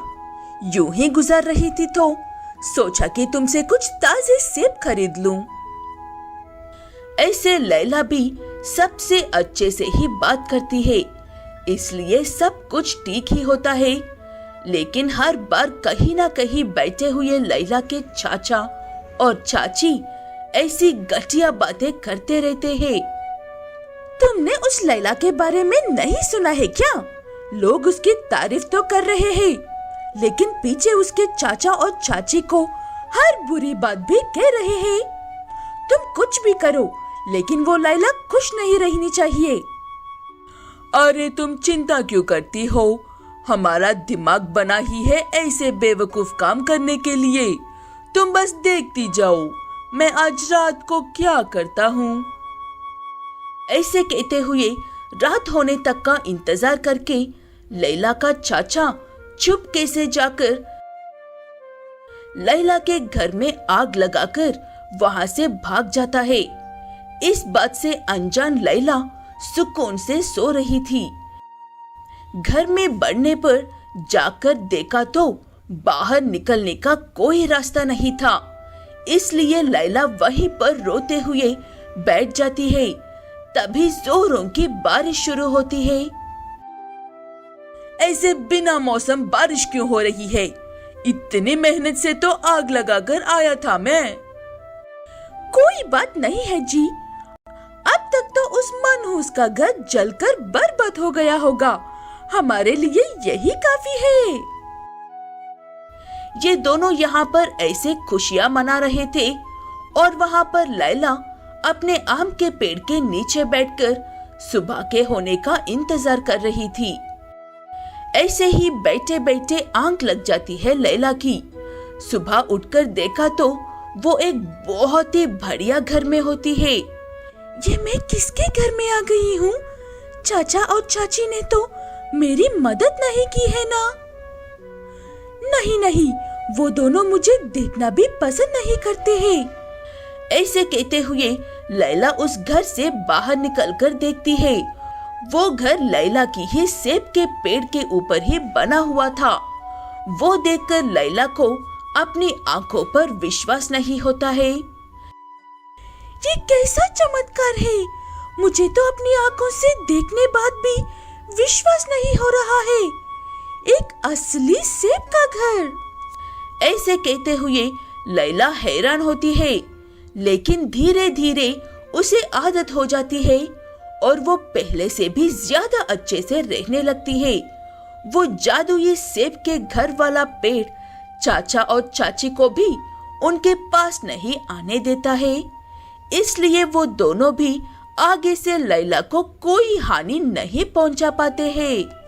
यूं ही गुजार रही थी तो सोचा कि तुमसे कुछ ताजे सेब खरीद लूं। ऐसे लैला भी सबसे अच्छे से ही बात करती है, इसलिए सब कुछ ठीक ही होता है। लेकिन हर बार कहीं ना कहीं बैठे हुए लैला के चाचा और चाची ऐसी घटिया बातें करते रहते हैं। तुमने उस लैला के बारे में नहीं सुना है क्या? लोग उसकी तारीफ तो कर रहे हैं, लेकिन पीछे उसके चाचा और चाची को हर बुरी बात भी कह रहे हैं। तुम कुछ भी करो, लेकिन वो लैला खुश नहीं रहनी चाहिए। अरे तुम चिंता क्यों करती हो? हमारा दिमाग बना ही है ऐसे बेवकूफ काम करने के लिए। तुम बस देखती जाओ मैं आज रात को क्या करता हूँ। ऐसे कहते हुए रात होने तक का इंतजार करके लैला का चाचा चुपके से जाकर लैला के घर में आग लगाकर वहां से भाग जाता है। इस बात से अनजान लैला सुकून से सो रही थी। घर में बढ़ने पर जाकर देखा तो बाहर निकलने का कोई रास्ता नहीं था, इसलिए लैला वहीं पर रोते हुए बैठ जाती है। तभी जोरों की बारिश शुरू होती है। ऐसे बिना मौसम बारिश क्यों हो रही है? इतनी मेहनत से तो आग लगाकर आया था मैं। कोई बात नहीं है जी, अब तक तो उस मनहूस का घर जलकर बर्बाद हो गया होगा। हमारे लिए यही काफी है। ये दोनों यहाँ पर ऐसे खुशियां मना रहे थे और वहाँ पर लैला अपने आम के पेड़ के नीचे बैठकर सुबह के होने का इंतजार कर रही थी। ऐसे ही बैठे बैठे आंख लग जाती है लैला की। सुबह उठकर देखा तो वो एक बहुत ही बढ़िया घर में होती है। ये मैं किसके घर में आ गई हूँ? चाचा और चाची ने तो मेरी मदद नहीं की है ना? नहीं नहीं, वो दोनों मुझे देखना भी पसंद नहीं करते हैं। ऐसे कहते हुए लैला उस घर से बाहर निकलकर देखती है। वो घर लैला की ही सेब के पेड़ के ऊपर ही बना हुआ था। वो देखकर लैला को अपनी आंखों पर विश्वास नहीं होता है। ये कैसा चमत्कार है? मुझे तो अपनी आंखों से देखने बाद भी विश्वास नहीं हो रहा है। एक असली सेब का घर। ऐसे कहते हुए लैला हैरान होती है, लेकिन धीरे धीरे उसे आदत हो जाती है और वो पहले से भी ज्यादा अच्छे से रहने लगती है। वो जादुई सेब के घर वाला पेड़ चाचा और चाची को भी उनके पास नहीं आने देता है। इसलिए वो दोनों भी आगे से लैला को कोई हानि नहीं पहुंचा पाते हैं।